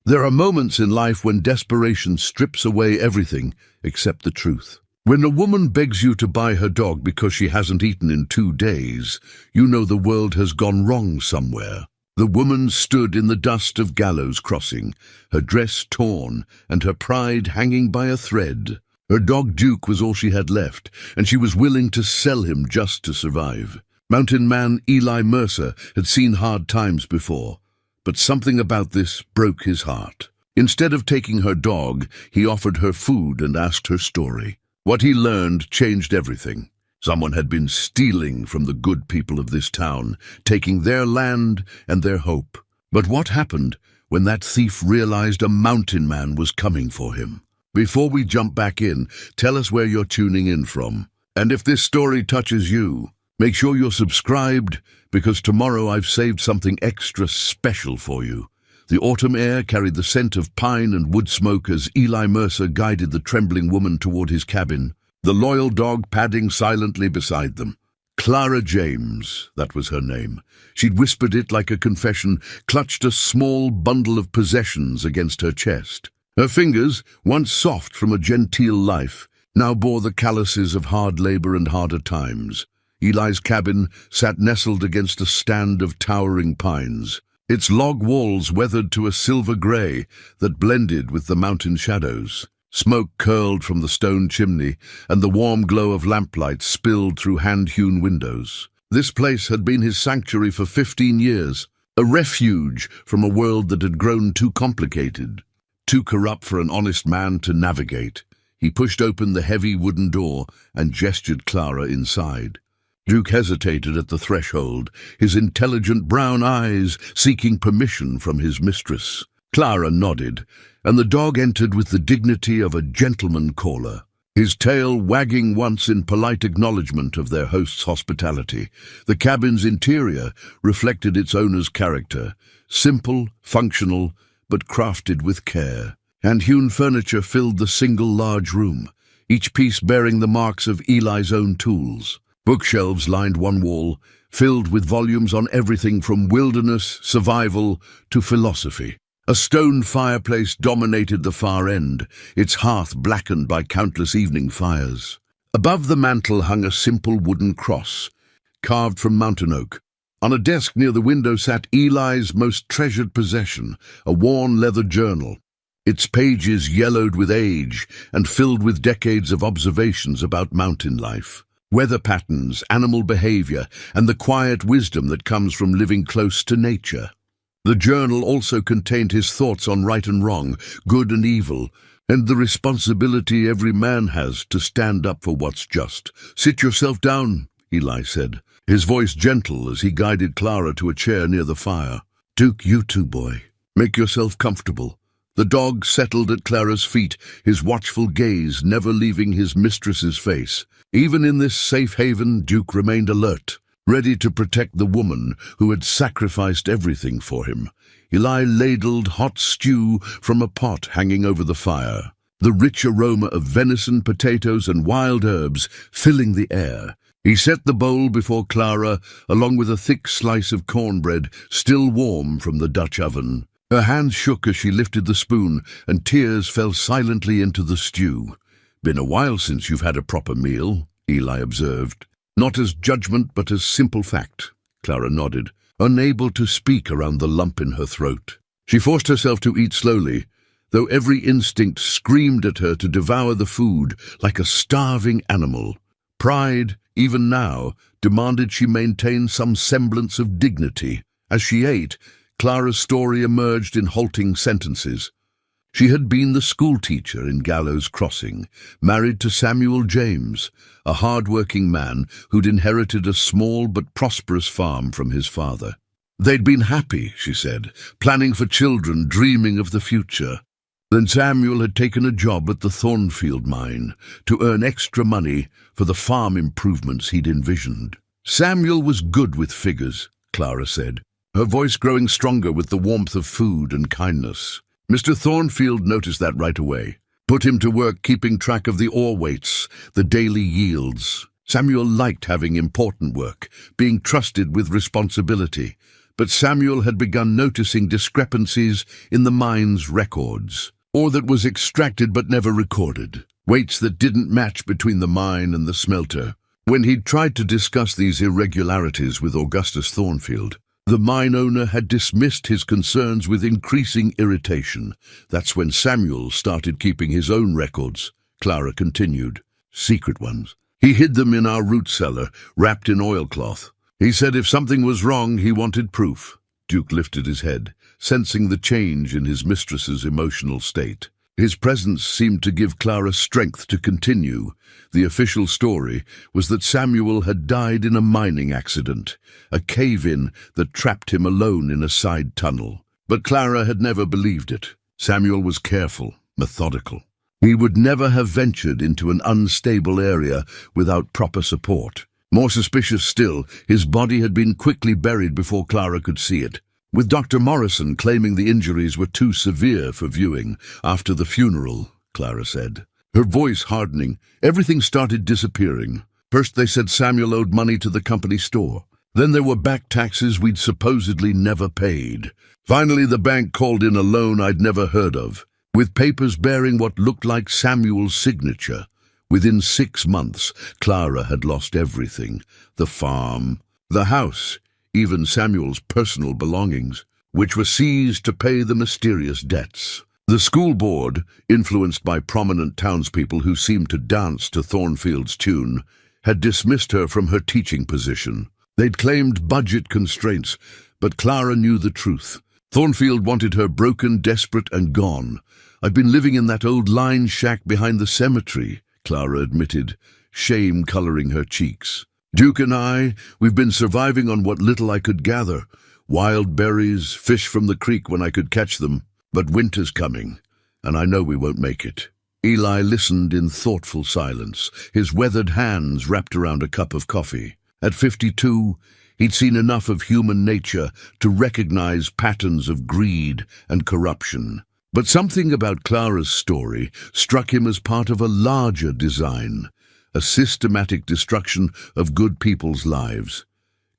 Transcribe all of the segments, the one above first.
There are moments in life when desperation strips away everything except the truth. When a woman begs you to buy her dog because she hasn't eaten in 2 days, you know the world has gone wrong somewhere. The woman stood in the dust of Gallows Crossing, her dress torn and her pride hanging by a thread. Her dog Duke was all she had left, and she was willing to sell him just to survive. Mountain man Eli Mercer had seen hard times before, but something about this broke his heart. Instead of taking her dog, he offered her food and asked her story. What he learned changed everything. Someone had been stealing from the good people of this town, taking their land and their hope. But what happened when that thief realized a mountain man was coming for him? Before we jump back in, tell us where you're tuning in from. And if this story touches you, make sure you're subscribed, because tomorrow I've saved something extra special for you. The autumn air carried the scent of pine and wood smoke as Eli Mercer guided the trembling woman toward his cabin, the loyal dog padding silently beside them. Clara James, that was her name. She'd whispered it like a confession, clutched a small bundle of possessions against her chest. Her fingers, once soft from a genteel life, now bore the calluses of hard labor and harder times. Eli's cabin sat nestled against a stand of towering pines, its log walls weathered to a silver gray that blended with the mountain shadows. Smoke curled from the stone chimney, and the warm glow of lamplight spilled through hand-hewn windows. This place had been his sanctuary for 15 years, a refuge from a world that had grown too complicated, too corrupt for an honest man to navigate. He pushed open the heavy wooden door and gestured Clara inside. Duke hesitated at the threshold, his intelligent brown eyes seeking permission from his mistress. Clara nodded, and the dog entered with the dignity of a gentleman caller, his tail wagging once in polite acknowledgement of their host's hospitality. The cabin's interior reflected its owner's character, simple, functional, but crafted with care. Hand-hewn furniture filled the single large room, each piece bearing the marks of Eli's own tools. Bookshelves lined one wall, filled with volumes on everything from wilderness, survival, to philosophy. A stone fireplace dominated the far end, its hearth blackened by countless evening fires. Above the mantel hung a simple wooden cross, carved from mountain oak. On a desk near the window sat Eli's most treasured possession, a worn leather journal, its pages yellowed with age and filled with decades of observations about mountain life. Weather patterns, animal behavior, and the quiet wisdom that comes from living close to nature. The journal also contained his thoughts on right and wrong, good and evil, and the responsibility every man has to stand up for what's just. "Sit yourself down," Eli said, his voice gentle as he guided Clara to a chair near the fire. "Duke, you too, boy. Make yourself comfortable." The dog settled at Clara's feet, his watchful gaze never leaving his mistress's face. Even in this safe haven, Duke remained alert, ready to protect the woman who had sacrificed everything for him. Eli ladled hot stew from a pot hanging over the fire, the rich aroma of venison, potatoes, and wild herbs filling the air. He set the bowl before Clara, along with a thick slice of cornbread still warm from the Dutch oven. Her hands shook as she lifted the spoon, and tears fell silently into the stew. "Been a while since you've had a proper meal," Eli observed. "Not as judgment, but as simple fact," Clara nodded, unable to speak around the lump in her throat. She forced herself to eat slowly, though every instinct screamed at her to devour the food like a starving animal. Pride, even now, demanded she maintain some semblance of dignity. As she ate, Clara's story emerged in halting sentences. She had been the schoolteacher in Gallows Crossing, married to Samuel James, a hard-working man who'd inherited a small but prosperous farm from his father. They'd been happy, she said, planning for children, dreaming of the future. Then Samuel had taken a job at the Thornfield mine to earn extra money for the farm improvements he'd envisioned. Samuel was good with figures, Clara said, her voice growing stronger with the warmth of food and kindness. Mr. Thornfield noticed that right away, put him to work keeping track of the ore weights, the daily yields. Samuel liked having important work, being trusted with responsibility, but Samuel had begun noticing discrepancies in the mine's records. Ore that was extracted but never recorded. Weights that didn't match between the mine and the smelter. When he'd tried to discuss these irregularities with Augustus Thornfield, the mine owner had dismissed his concerns with increasing irritation. That's when Samuel started keeping his own records. Clara continued. Secret ones. He hid them in our root cellar, wrapped in oilcloth. He said if something was wrong, he wanted proof. Duke lifted his head, sensing the change in his mistress's emotional state. His presence seemed to give Clara strength to continue. The official story was that Samuel had died in a mining accident, a cave-in that trapped him alone in a side tunnel. But Clara had never believed it. Samuel was careful, methodical. He would never have ventured into an unstable area without proper support. More suspicious still, his body had been quickly buried before Clara could see it, with Dr. Morrison claiming the injuries were too severe for viewing. After the funeral, Clara said, her voice hardening, everything started disappearing. First they said Samuel owed money to the company store. Then there were back taxes we'd supposedly never paid. Finally the bank called in a loan I'd never heard of, with papers bearing what looked like Samuel's signature. Within 6 months, Clara had lost everything. The farm, the house, even Samuel's personal belongings, which were seized to pay the mysterious debts. The school board, influenced by prominent townspeople who seemed to dance to Thornfield's tune, had dismissed her from her teaching position. They'd claimed budget constraints, but Clara knew the truth. Thornfield wanted her broken, desperate, and gone. I've been living in that old line shack behind the cemetery, Clara admitted, shame coloring her cheeks. Duke and we've been surviving on what little I could gather. Wild berries, fish from the creek when I could catch them. But winter's coming, and I know we won't make it. Eli listened in thoughtful silence, his weathered hands wrapped around a cup of coffee. At 52, he'd seen enough of human nature to recognize patterns of greed and corruption. But something about Clara's story struck him as part of a larger design, a systematic destruction of good people's lives.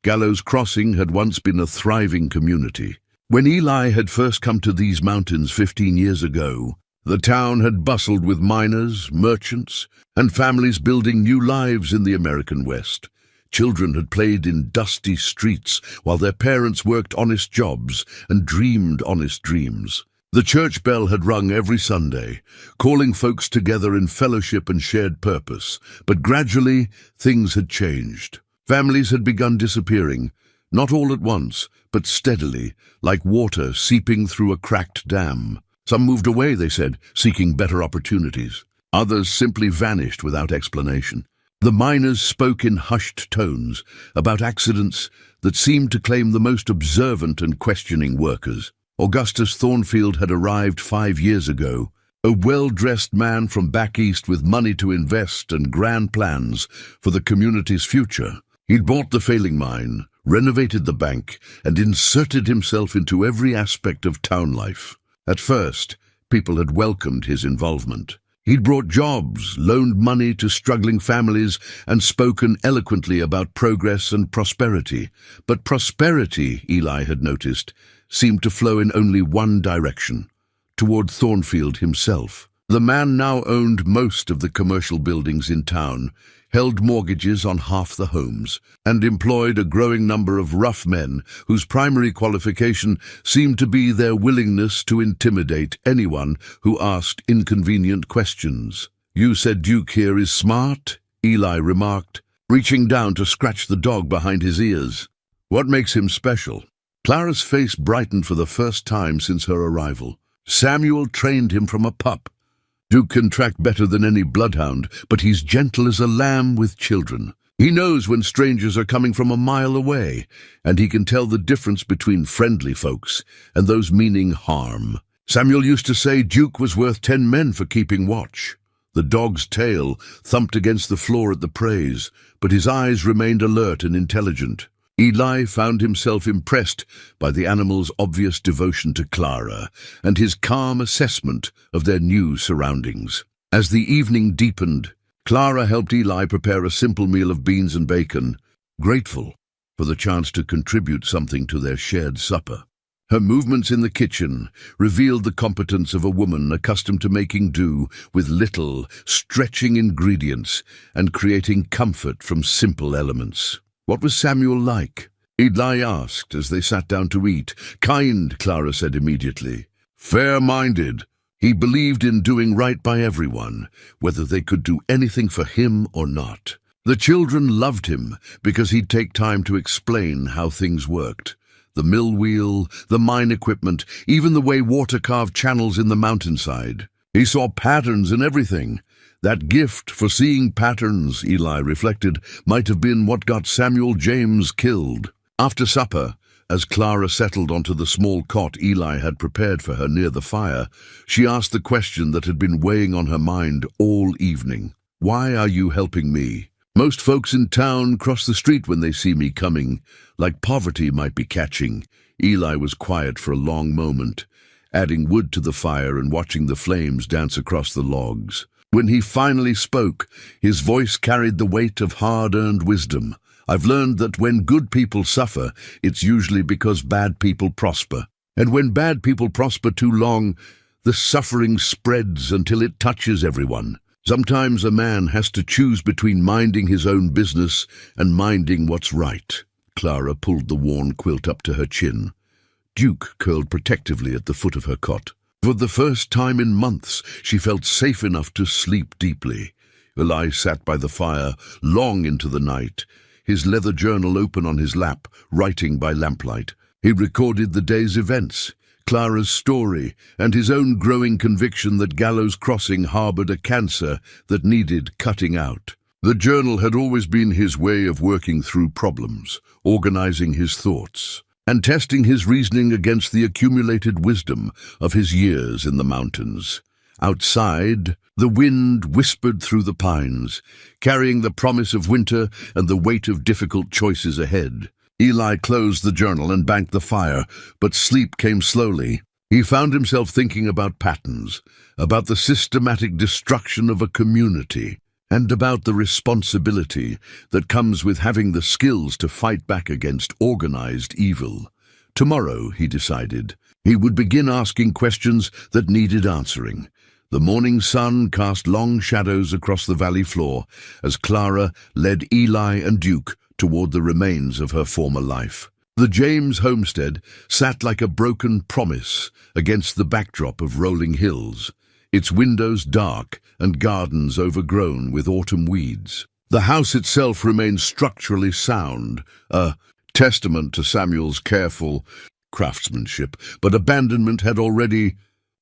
Gallows Crossing had once been a thriving community. When Eli had first come to these mountains 15 years ago, the town had bustled with miners, merchants, and families building new lives in the American West. Children had played in dusty streets while their parents worked honest jobs and dreamed honest dreams. The church bell had rung every Sunday, calling folks together in fellowship and shared purpose. But gradually, things had changed. Families had begun disappearing, not all at once, but steadily, like water seeping through a cracked dam. Some moved away, they said, seeking better opportunities. Others simply vanished without explanation. The miners spoke in hushed tones about accidents that seemed to claim the most observant and questioning workers. Augustus Thornfield had arrived 5 years ago, a well-dressed man from back east with money to invest and grand plans for the community's future. He'd bought the failing mine, renovated the bank, and inserted himself into every aspect of town life. At first, people had welcomed his involvement. He'd brought jobs, loaned money to struggling families, and spoken eloquently about progress and prosperity. But prosperity, Eli had noticed, seemed to flow in only one direction, toward Thornfield himself. The man now owned most of the commercial buildings in town, held mortgages on half the homes, and employed a growing number of rough men whose primary qualification seemed to be their willingness to intimidate anyone who asked inconvenient questions. "You said Duke here is smart?" Eli remarked, reaching down to scratch the dog behind his ears. "What makes him special?" Clara's face brightened for the first time since her arrival. "Samuel trained him from a pup. Duke can track better than any bloodhound, but he's gentle as a lamb with children. He knows when strangers are coming from a mile away, and he can tell the difference between friendly folks and those meaning harm. Samuel used to say Duke was worth 10 men for keeping watch." The dog's tail thumped against the floor at the praise, but his eyes remained alert and intelligent. Eli found himself impressed by the animal's obvious devotion to Clara and his calm assessment of their new surroundings. As the evening deepened, Clara helped Eli prepare a simple meal of beans and bacon. Grateful, for the chance to contribute something to their shared supper. Her movements in the kitchen revealed the competence of a woman accustomed to making do with little, stretching ingredients and creating comfort from simple elements. "What was Samuel like?" Eli asked as they sat down to eat. "Kind," Clara said immediately. "Fair-minded. He believed in doing right by everyone, whether they could do anything for him or not. The children loved him because he'd take time to explain how things worked. The mill wheel, the mine equipment, even the way water carved channels in the mountainside. He saw patterns in everything. That gift for seeing patterns," Eli reflected, might have been what got Samuel James killed. After supper, as Clara settled onto the small cot Eli had prepared for her near the fire, she asked the question that had been weighing on her mind all evening. "Why are you helping me? Most folks in town cross the street when they see me coming, like poverty might be catching." Eli was quiet for a long moment, adding wood to the fire and watching the flames dance across the logs. When he finally spoke, his voice carried the weight of hard-earned wisdom. "I've learned that when good people suffer, it's usually because bad people prosper. And when bad people prosper too long, the suffering spreads until it touches everyone. Sometimes a man has to choose between minding his own business and minding what's right." Clara pulled the worn quilt up to her chin. Duke curled protectively at the foot of her cot. For the first time in months, she felt safe enough to sleep deeply. Eli sat by the fire long into the night, his leather journal open on his lap, writing by lamplight. He recorded the day's events, Clara's story, and his own growing conviction that Gallows Crossing harbored a cancer that needed cutting out. The journal had always been his way of working through problems, organizing his thoughts, and testing his reasoning against the accumulated wisdom of his years in the mountains. Outside, the wind whispered through the pines, carrying the promise of winter and the weight of difficult choices ahead. Eli closed the journal and banked the fire, but sleep came slowly. He found himself thinking about patterns, about the systematic destruction of a community, and about the responsibility that comes with having the skills to fight back against organized evil. Tomorrow, he decided, he would begin asking questions that needed answering. The morning sun cast long shadows across the valley floor as Clara led Eli and Duke toward the remains of her former life. The James homestead sat like a broken promise against the backdrop of rolling hills, its windows dark and gardens overgrown with autumn weeds. The house itself remained structurally sound, a testament to Samuel's careful craftsmanship, but abandonment had already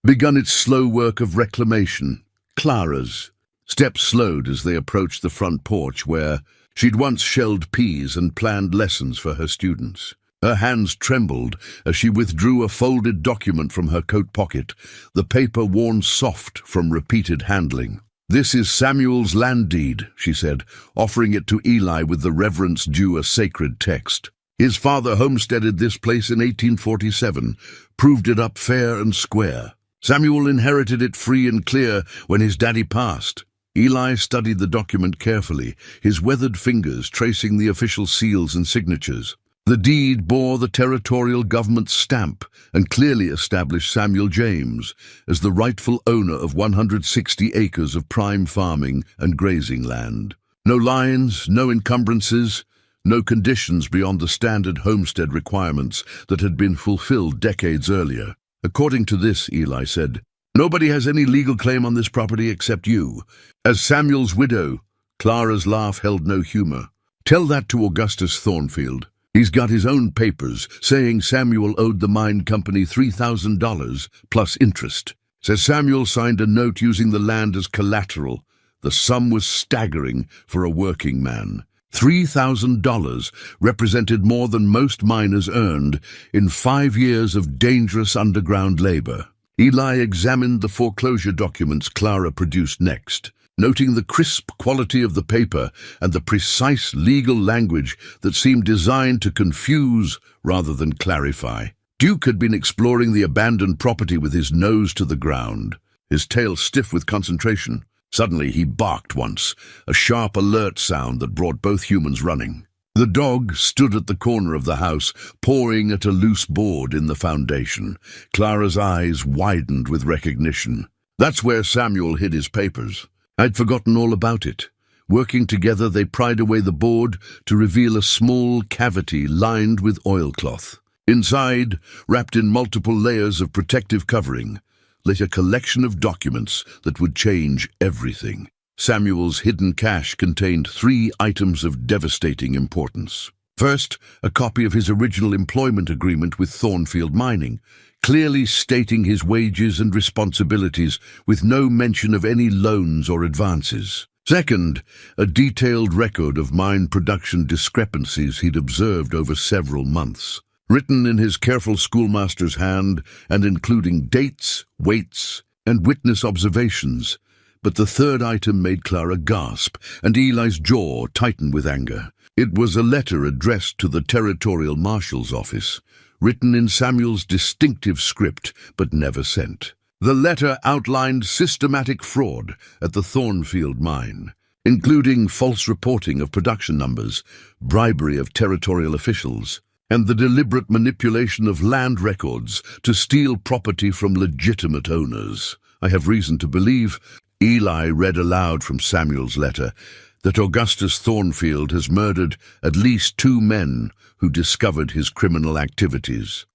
begun its slow work of reclamation. Clara's steps slowed as they approached the front porch where she'd once shelled peas and planned lessons for her students. Her hands trembled as she withdrew a folded document from her coat pocket, the paper worn soft from repeated handling. "This is Samuel's land deed," she said, offering it to Eli with the reverence due a sacred text. "His father homesteaded this place in 1847, proved it up fair and square. Samuel inherited it free and clear when his daddy passed." Eli studied the document carefully, his weathered fingers tracing the official seals and signatures. The deed bore the territorial government's stamp and clearly established Samuel James as the rightful owner of 160 acres of prime farming and grazing land. No lines, no encumbrances, no conditions beyond the standard homestead requirements that had been fulfilled decades earlier. "According to this," Eli said, "nobody has any legal claim on this property except you. As Samuel's widow," Clara's laugh held no humor, "tell that to Augustus Thornfield. He's got his own papers saying Samuel owed the mine company $3,000 plus interest. Says Samuel signed a note using the land as collateral. The sum was staggering for a working man. $3,000 represented more than most miners earned in 5 years of dangerous underground labor." Eli examined the foreclosure documents Clara produced next, noting the crisp quality of the paper and the precise legal language that seemed designed to confuse rather than clarify. Duke had been exploring the abandoned property with his nose to the ground, his tail stiff with concentration. Suddenly he barked once, a sharp alert sound that brought both humans running. The dog stood at the corner of the house, pawing at a loose board in the foundation. Clara's eyes widened with recognition. That's where Samuel hid his papers. I'd forgotten all about it. Working together, they pried away the board to reveal a small cavity lined with oilcloth. Inside, wrapped in multiple layers of protective covering, lay a collection of documents that would change everything. Samuel's hidden cache contained 3 items of devastating importance. First, a copy of his original employment agreement with Thornfield Mining, clearly stating his wages and responsibilities with no mention of any loans or advances. Second, a detailed record of mine production discrepancies he'd observed over several months, written in his careful schoolmaster's hand and including dates, weights, and witness observations. But the third item made Clara gasp, and Eli's jaw tighten with anger. It was a letter addressed to the Territorial Marshal's office, written in Samuel's distinctive script, but never sent. The letter outlined systematic fraud at the Thornfield mine, including false reporting of production numbers, bribery of territorial officials, and the deliberate manipulation of land records to steal property from legitimate owners. I have reason to believe, Eli read aloud from Samuel's letter, that Augustus Thornfield has murdered at least 2 men who discovered his criminal activities.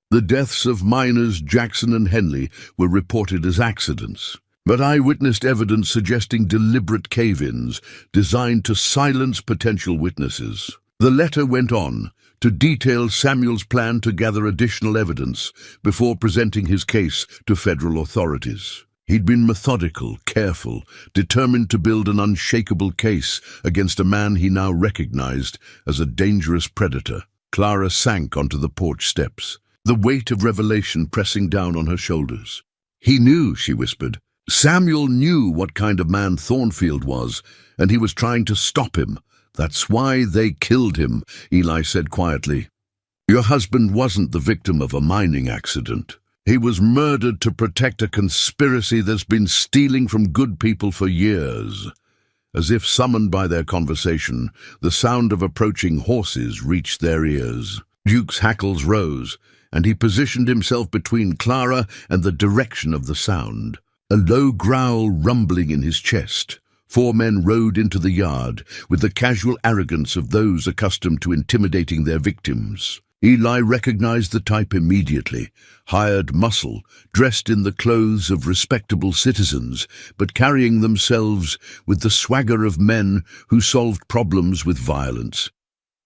The deaths of miners Jackson and Henley were reported as accidents, but eyewitness evidence suggesting deliberate cave-ins designed to silence potential witnesses. The letter went on to detail Samuel's plan to gather additional evidence before presenting his case to federal authorities. He'd been methodical, careful, determined to build an unshakable case against a man he now recognized as a dangerous predator. Clara sank onto the porch steps, the weight of revelation pressing down on her shoulders. He knew, she whispered. Samuel knew what kind of man Thornfield was, and he was trying to stop him. That's why they killed him, Eli said quietly. Your husband wasn't the victim of a mining accident. He was murdered to protect a conspiracy that's been stealing from good people for years. As if summoned by their conversation, the sound of approaching horses reached their ears. Duke's hackles rose, and he positioned himself between Clara and the direction of the sound. A low growl rumbling in his chest. 4 men rode into the yard with the casual arrogance of those accustomed to intimidating their victims. Eli recognized the type immediately. Hired muscle, dressed in the clothes of respectable citizens, but carrying themselves with the swagger of men who solved problems with violence.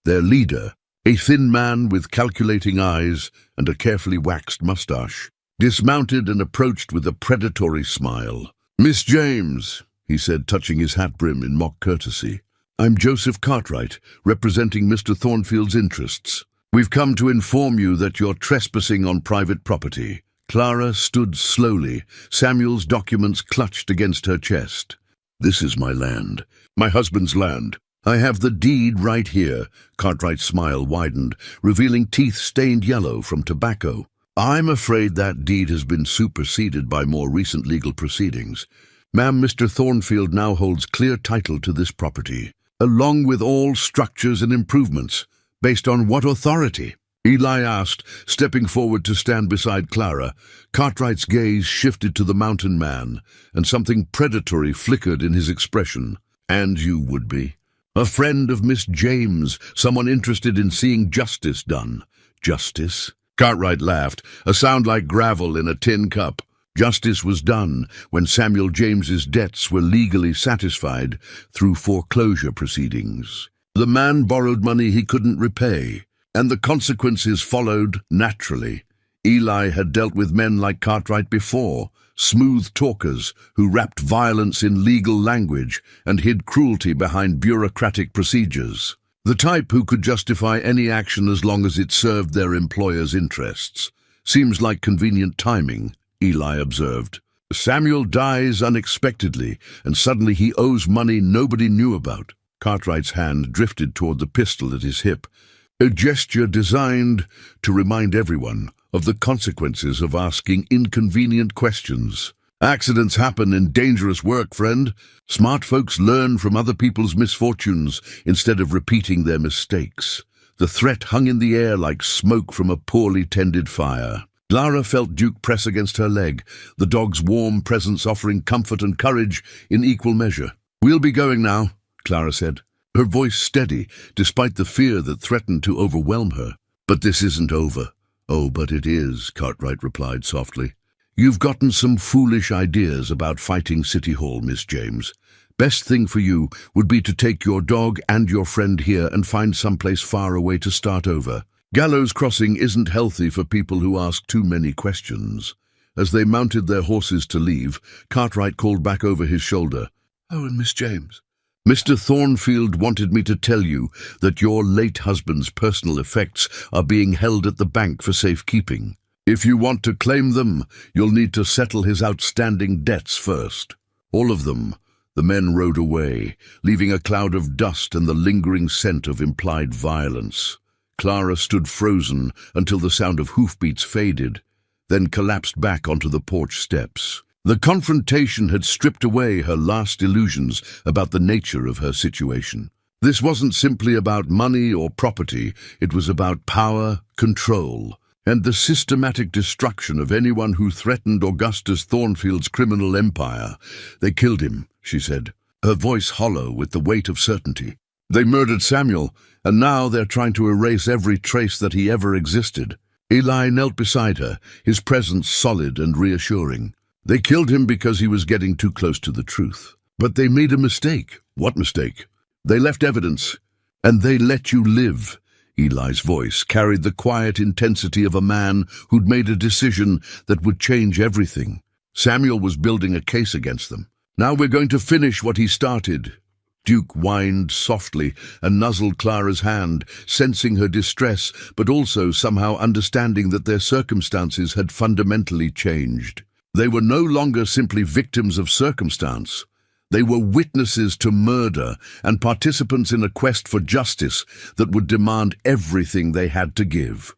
Their leader, a thin man with calculating eyes and a carefully waxed mustache, dismounted and approached with a predatory smile. Miss James, he said, touching his hat brim in mock courtesy. I'm Joseph Cartwright, representing Mr. Thornfield's interests. We've come to inform you that you're trespassing on private property. Clara stood slowly, Samuel's documents clutched against her chest. This is my land, my husband's land. I have the deed right here. Cartwright's smile widened, revealing teeth stained yellow from tobacco. I'm afraid that deed has been superseded by more recent legal proceedings. Ma'am, Mr. Thornfield now holds clear title to this property, along with all structures and improvements. Based on what authority? Eli asked, stepping forward to stand beside Clara. Cartwright's gaze shifted to the mountain man, and something predatory flickered in his expression. And you would be. A friend of Miss James, someone interested in seeing justice done. Justice? Cartwright laughed, a sound like gravel in a tin cup. Justice was done when Samuel James's debts were legally satisfied through foreclosure proceedings. The man borrowed money he couldn't repay, and the consequences followed naturally. Eli had dealt with men like Cartwright before, smooth talkers who wrapped violence in legal language and hid cruelty behind bureaucratic procedures. The type who could justify any action as long as it served their employer's interests. Seems like convenient timing, Eli observed. Samuel dies unexpectedly, and suddenly he owes money nobody knew about. Cartwright's hand drifted toward the pistol at his hip, a gesture designed to remind everyone of the consequences of asking inconvenient questions. Accidents happen in dangerous work, friend. Smart folks learn from other people's misfortunes instead of repeating their mistakes. The threat hung in the air like smoke from a poorly tended fire. Clara felt Duke press against her leg, the dog's warm presence offering comfort and courage in equal measure. "We'll be going now," Clara said, her voice steady, despite the fear that threatened to overwhelm her. "But this isn't over." "Oh, but it is," Cartwright replied softly. "You've gotten some foolish ideas about fighting City Hall, Miss James. Best thing for you would be to take your dog and your friend here and find someplace far away to start over. Gallows Crossing isn't healthy for people who ask too many questions." As they mounted their horses to leave, Cartwright called back over his shoulder, "Oh, and Miss James, Mr. Thornfield wanted me to tell you that your late husband's personal effects are being held at the bank for safekeeping. If you want to claim them, you'll need to settle his outstanding debts first." All of them. The men rode away, leaving a cloud of dust and the lingering scent of implied violence. Clara stood frozen until the sound of hoofbeats faded, then collapsed back onto the porch steps. The confrontation had stripped away her last illusions about the nature of her situation. This wasn't simply about money or property, it was about power, control, and the systematic destruction of anyone who threatened Augustus Thornfield's criminal empire. "They killed him," she said, her voice hollow with the weight of certainty. "They murdered Samuel, and now they're trying to erase every trace that he ever existed." Eli knelt beside her, his presence solid and reassuring. "They killed him because he was getting too close to the truth. But they made a mistake." "What mistake?" "They left evidence, and they let you live." Eli's voice carried the quiet intensity of a man who'd made a decision that would change everything. Samuel was building a case against them. "Now we're going to finish what he started." Duke whined softly and nuzzled Clara's hand, sensing her distress, but also somehow understanding that their circumstances had fundamentally changed. They were no longer simply victims of circumstance. They were witnesses to murder and participants in a quest for justice that would demand everything they had to give.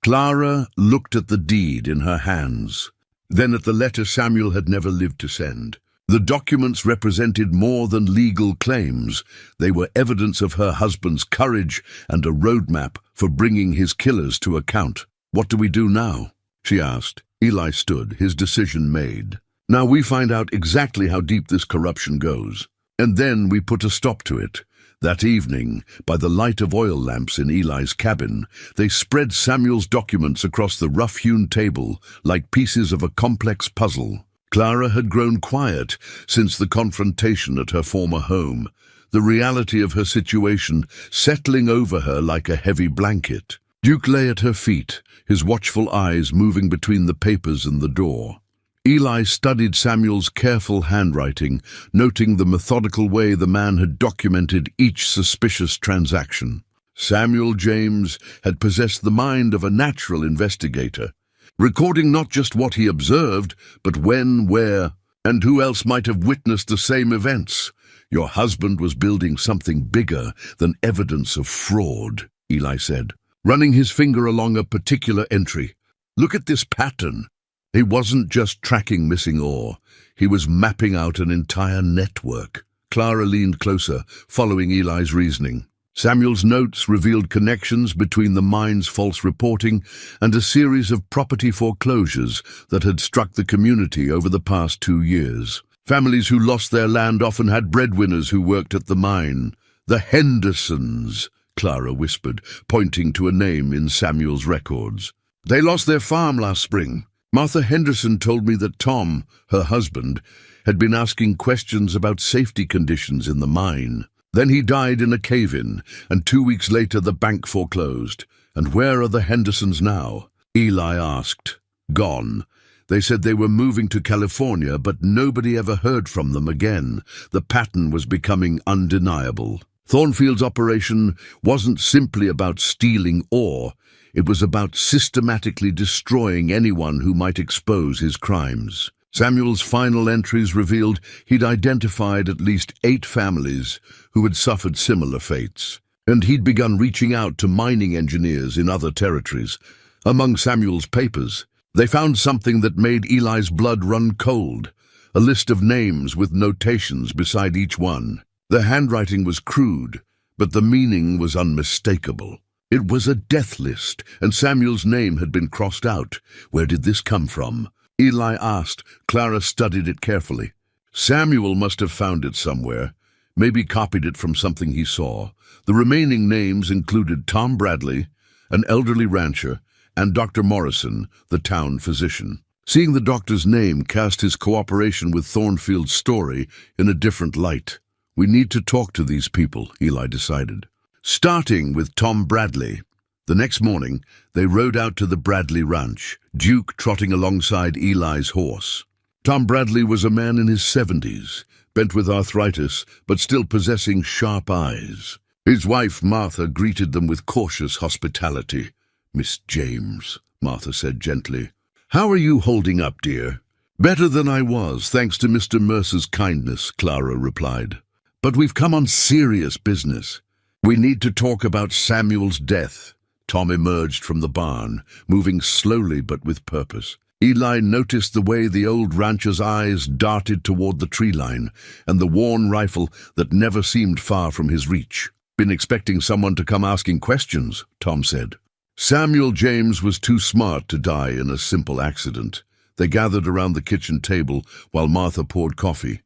Clara looked at the deed in her hands, then at the letter Samuel had never lived to send. The documents represented more than legal claims. They were evidence of her husband's courage and a roadmap for bringing his killers to account. "What do we do now?" she asked. Eli stood, his decision made. "Now we find out exactly how deep this corruption goes, and then we put a stop to it." That evening, by the light of oil lamps in Eli's cabin, they spread Samuel's documents across the rough-hewn table like pieces of a complex puzzle. Clara had grown quiet since the confrontation at her former home, the reality of her situation settling over her like a heavy blanket. Duke lay at her feet, his watchful eyes moving between the papers and the door. Eli studied Samuel's careful handwriting, noting the methodical way the man had documented each suspicious transaction. Samuel James had possessed the mind of a natural investigator, recording not just what he observed, but when, where, and who else might have witnessed the same events. "Your husband was building something bigger than evidence of fraud," Eli said, running his finger along a particular entry. "Look at this pattern." He wasn't just tracking missing ore, he was mapping out an entire network. Clara leaned closer, following Eli's reasoning. Samuel's notes revealed connections between the mine's false reporting and a series of property foreclosures that had struck the community over the past 2 years. Families who lost their land often had breadwinners who worked at the mine. "The Hendersons," Clara whispered, pointing to a name in Samuel's records. "They lost their farm last spring. Martha Henderson told me that Tom, her husband, had been asking questions about safety conditions in the mine. Then he died in a cave-in, and 2 weeks later the bank foreclosed. And where are the Hendersons now?" Eli asked. "Gone. They said they were moving to California, but nobody ever heard from them again." The pattern was becoming undeniable. Thornfield's operation wasn't simply about stealing ore. It was about systematically destroying anyone who might expose his crimes. Samuel's final entries revealed he'd identified at least 8 families who had suffered similar fates, and he'd begun reaching out to mining engineers in other territories. Among Samuel's papers, they found something that made Eli's blood run cold: a list of names with notations beside each one. The handwriting was crude, but the meaning was unmistakable. It was a death list, and Samuel's name had been crossed out. Where did this come from? Eli asked. Clara studied it carefully. Samuel must have found it somewhere, maybe copied it from something he saw. The remaining names included Tom Bradley, an elderly rancher, and Dr. Morrison, the town physician. Seeing the doctor's name cast his cooperation with Thornfield's story in a different light. We need to talk to these people, Eli decided. Starting with Tom Bradley. The next morning, they rode out to the Bradley ranch, Duke trotting alongside Eli's horse. Tom Bradley was a man in his 70s, bent with arthritis, but still possessing sharp eyes. His wife, Martha, greeted them with cautious hospitality. "Miss James," Martha said gently. "How are you holding up, dear?" "Better than I was, thanks to Mr. Mercer's kindness," Clara replied. "But we've come on serious business. We need to talk about Samuel's death." Tom emerged from the barn, moving slowly but with purpose. Eli noticed the way the old rancher's eyes darted toward the tree line and the worn rifle that never seemed far from his reach. "Been expecting someone to come asking questions," Tom said. Samuel James was too smart to die in a simple accident. They gathered around the kitchen table while Martha poured coffee.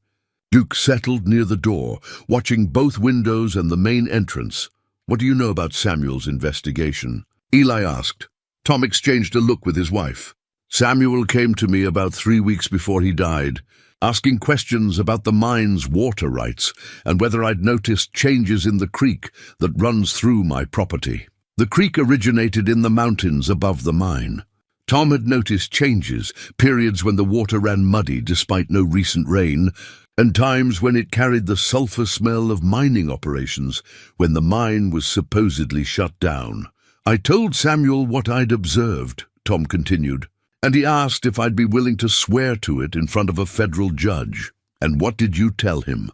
Duke settled near the door, watching both windows and the main entrance. "What do you know about Samuel's investigation?" Eli asked. Tom exchanged a look with his wife. "Samuel came to me about 3 weeks before he died, asking questions about the mine's water rights and whether I'd noticed changes in the creek that runs through my property. The creek originated in the mountains above the mine. Tom had noticed changes, periods when the water ran muddy despite no recent rain, and times when it carried the sulfur smell of mining operations when the mine was supposedly shut down. I told Samuel what I'd observed," Tom continued, "and he asked if I'd be willing to swear to it in front of a federal judge." "And what did you tell him?"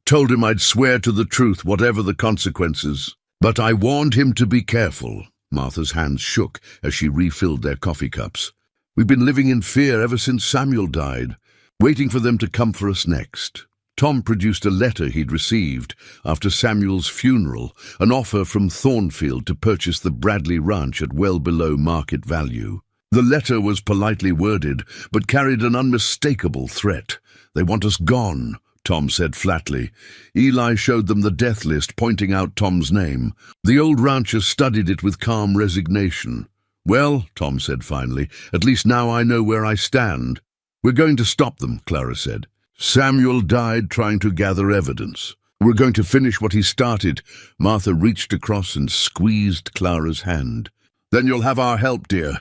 "Told him I'd swear to the truth, whatever the consequences. But I warned him to be careful." Martha's hands shook as she refilled their coffee cups. "We've been living in fear ever since Samuel died, waiting for them to come for us next." Tom produced a letter he'd received after Samuel's funeral, an offer from Thornfield to purchase the Bradley ranch at well below market value. The letter was politely worded, but carried an unmistakable threat. "They want us gone," Tom said flatly. Eli showed them the death list, pointing out Tom's name. The old rancher studied it with calm resignation. "Well," Tom said finally, "at least now I know where I stand." "We're going to stop them," Clara said. "Samuel died trying to gather evidence. We're going to finish what he started." Martha reached across and squeezed Clara's hand. "Then you'll have our help, dear.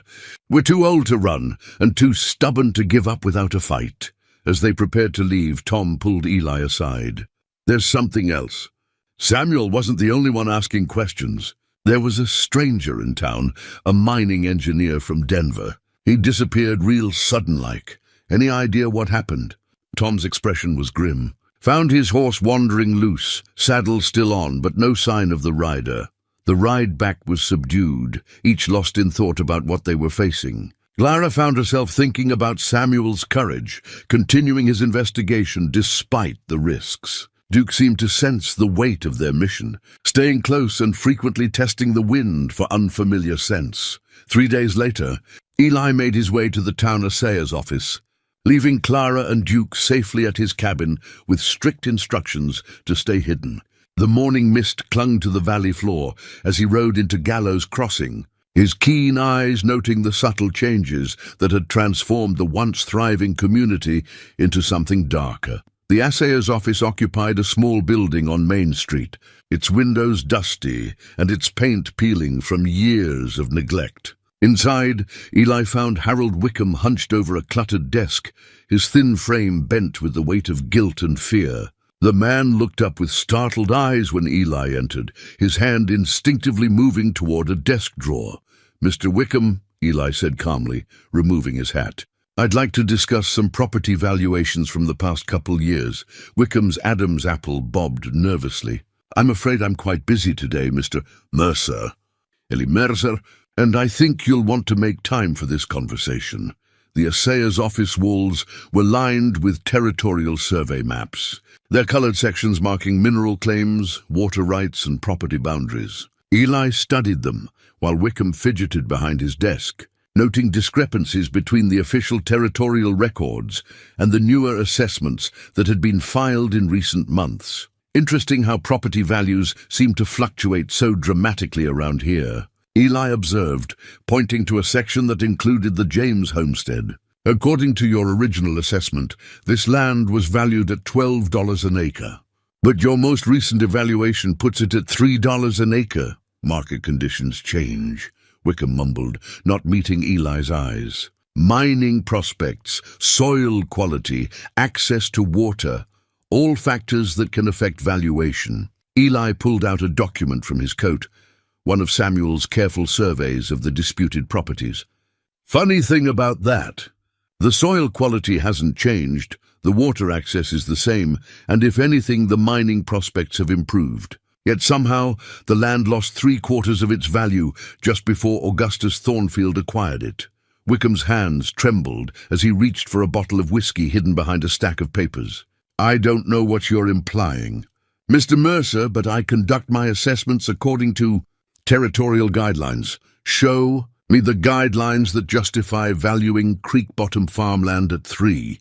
We're too old to run and too stubborn to give up without a fight." As they prepared to leave, Tom pulled Eli aside. "There's something else. Samuel wasn't the only one asking questions. There was a stranger in town, a mining engineer from Denver. He disappeared real sudden-like. Any idea what happened?" Tom's expression was grim. "Found his horse wandering loose, saddle still on, but no sign of the rider." The ride back was subdued, each lost in thought about what they were facing. Clara found herself thinking about Samuel's courage, continuing his investigation despite the risks. Duke seemed to sense the weight of their mission, staying close and frequently testing the wind for unfamiliar scents. 3 days later, Eli made his way to the town assayer's office, leaving Clara and Duke safely at his cabin with strict instructions to stay hidden. The morning mist clung to the valley floor as he rode into Gallows Crossing, his keen eyes noting the subtle changes that had transformed the once thriving community into something darker. The assayer's office occupied a small building on Main Street, its windows dusty and its paint peeling from years of neglect. Inside, Eli found Harold Wickham hunched over a cluttered desk, his thin frame bent with the weight of guilt and fear. The man looked up with startled eyes when Eli entered, his hand instinctively moving toward a desk drawer. "Mr. Wickham," Eli said calmly, removing his hat. "I'd like to discuss some property valuations from the past couple years." Wickham's Adam's apple bobbed nervously. "I'm afraid I'm quite busy today, Mr. Mercer. Eli Mercer, and I think you'll want to make time for this conversation." The assayer's office walls were lined with territorial survey maps, their colored sections marking mineral claims, water rights, and property boundaries. Eli studied them, while Wickham fidgeted behind his desk, noting discrepancies between the official territorial records and the newer assessments that had been filed in recent months. Interesting how property values seem to fluctuate so dramatically around here, Eli observed, pointing to a section that included the James homestead. According to your original assessment, this land was valued at $12 an acre. But your most recent evaluation puts it at $3 an acre. Market conditions change, Wickham mumbled, not meeting Eli's eyes. Mining prospects, soil quality, access to water, all factors that can affect valuation. Eli pulled out a document from his coat, one of Samuel's careful surveys of the disputed properties. Funny thing about that, the soil quality hasn't changed, the water access is the same, and if anything, the mining prospects have improved. Yet somehow, the land lost 3/4 of its value just before Augustus Thornfield acquired it. Wickham's hands trembled as he reached for a bottle of whiskey hidden behind a stack of papers. I don't know what you're implying, Mr. Mercer, but I conduct my assessments according to territorial guidelines. Show me the guidelines that justify valuing creek bottom farmland at $3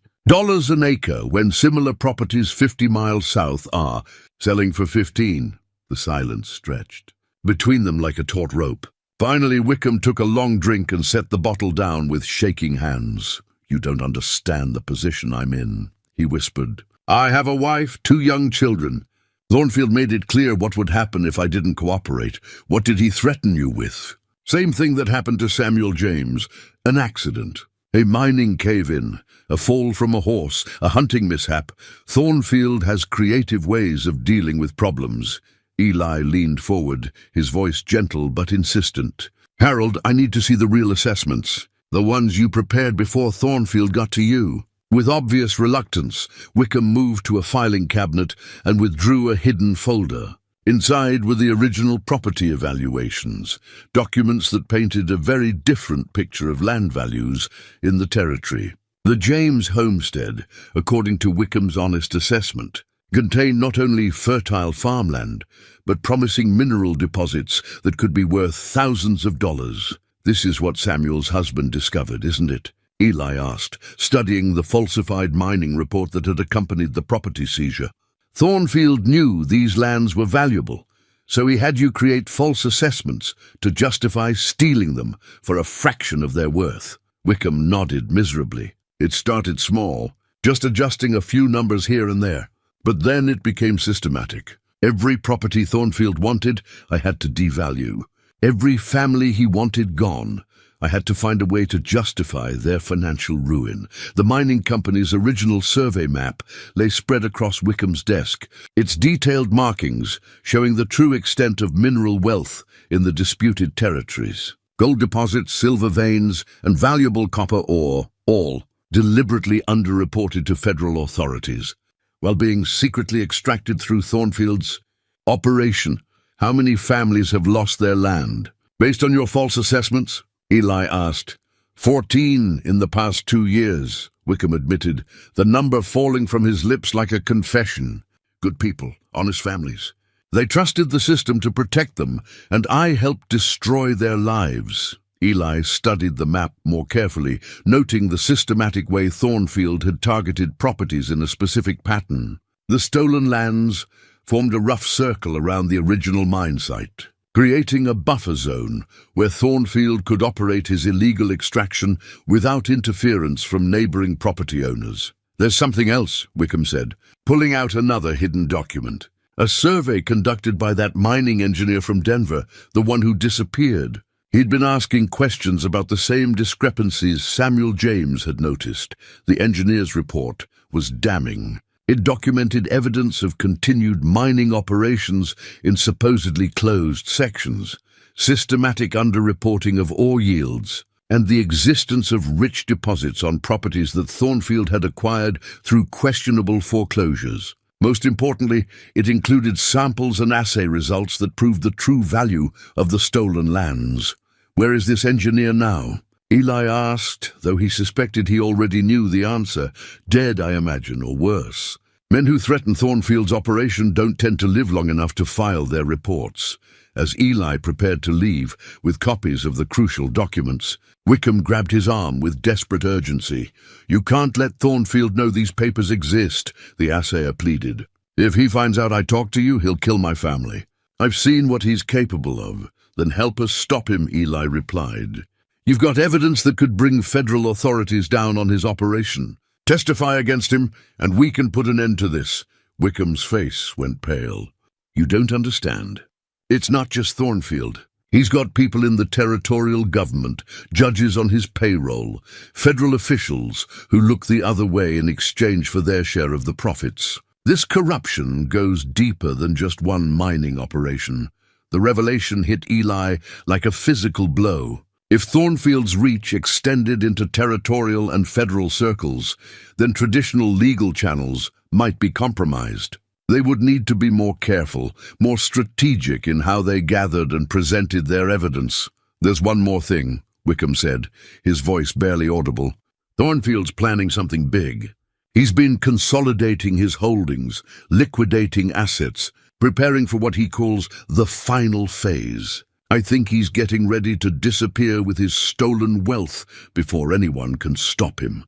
an acre when similar properties 50 miles south are selling for 15. The silence stretched between them like a taut rope. Finally, Wickham took a long drink and set the bottle down with shaking hands. You don't understand the position I'm in, he whispered. I have a wife, 2 young children. Thornfield made it clear what would happen if I didn't cooperate. What did he threaten you with? Same thing that happened to Samuel James. An accident. A mining cave-in. A fall from a horse. A hunting mishap. Thornfield has creative ways of dealing with problems. Eli leaned forward, his voice gentle but insistent. Harold, I need to see the real assessments. The ones you prepared before Thornfield got to you. With obvious reluctance, Wickham moved to a filing cabinet and withdrew a hidden folder. Inside were the original property evaluations, documents that painted a very different picture of land values in the territory. The James homestead, according to Wickham's honest assessment, contained not only fertile farmland, but promising mineral deposits that could be worth thousands of dollars. This is what Samuel's husband discovered, isn't it? Eli asked, studying the falsified mining report that had accompanied the property seizure. Thornfield knew these lands were valuable, so he had you create false assessments to justify stealing them for a fraction of their worth. Wickham nodded miserably. It started small, just adjusting a few numbers here and there. But then it became systematic. Every property Thornfield wanted, I had to devalue. Every family he wanted gone. I had to find a way to justify their financial ruin. The mining company's original survey map lay spread across Wickham's desk, its detailed markings showing the true extent of mineral wealth in the disputed territories. Gold deposits, silver veins, and valuable copper ore, all deliberately underreported to federal authorities, while being secretly extracted through Thornfield's operation. How many families have lost their land? Based on your false assessments? Eli asked. 14 in the past 2 years, Wickham admitted, the number falling from his lips like a confession. Good people, honest families. They trusted the system to protect them, and I helped destroy their lives. Eli studied the map more carefully, noting the systematic way Thornfield had targeted properties in a specific pattern. The stolen lands formed a rough circle around the original mine site, creating a buffer zone where Thornfield could operate his illegal extraction without interference from neighboring property owners. There's something else, Wickham said, pulling out another hidden document. A survey conducted by that mining engineer from Denver, the one who disappeared. He'd been asking questions about the same discrepancies Samuel James had noticed. The engineer's report was damning. It documented evidence of continued mining operations in supposedly closed sections, systematic underreporting of ore yields, and the existence of rich deposits on properties that Thornfield had acquired through questionable foreclosures. Most importantly, it included samples and assay results that proved the true value of the stolen lands. Where is this engineer now? Eli asked, though he suspected he already knew the answer. Dead, I imagine, or worse. Men who threaten Thornfield's operation don't tend to live long enough to file their reports. As Eli prepared to leave, with copies of the crucial documents, Wickham grabbed his arm with desperate urgency. "You can't let Thornfield know these papers exist," the assayer pleaded. "If he finds out I talked to you, he'll kill my family." "I've seen what he's capable of." "Then help us stop him," Eli replied. "You've got evidence that could bring federal authorities down on his operation. Testify against him, and we can put an end to this." Wickham's face went pale. "You don't understand. It's not just Thornfield. He's got people in the territorial government, judges on his payroll, federal officials who look the other way in exchange for their share of the profits. This corruption goes deeper than just one mining operation." The revelation hit Eli like a physical blow. If Thornfield's reach extended into territorial and federal circles, then traditional legal channels might be compromised. They would need to be more careful, more strategic in how they gathered and presented their evidence. "There's one more thing," Wickham said, his voice barely audible. "Thornfield's planning something big. He's been consolidating his holdings, liquidating assets, preparing for what he calls the final phase. I think he's getting ready to disappear with his stolen wealth before anyone can stop him."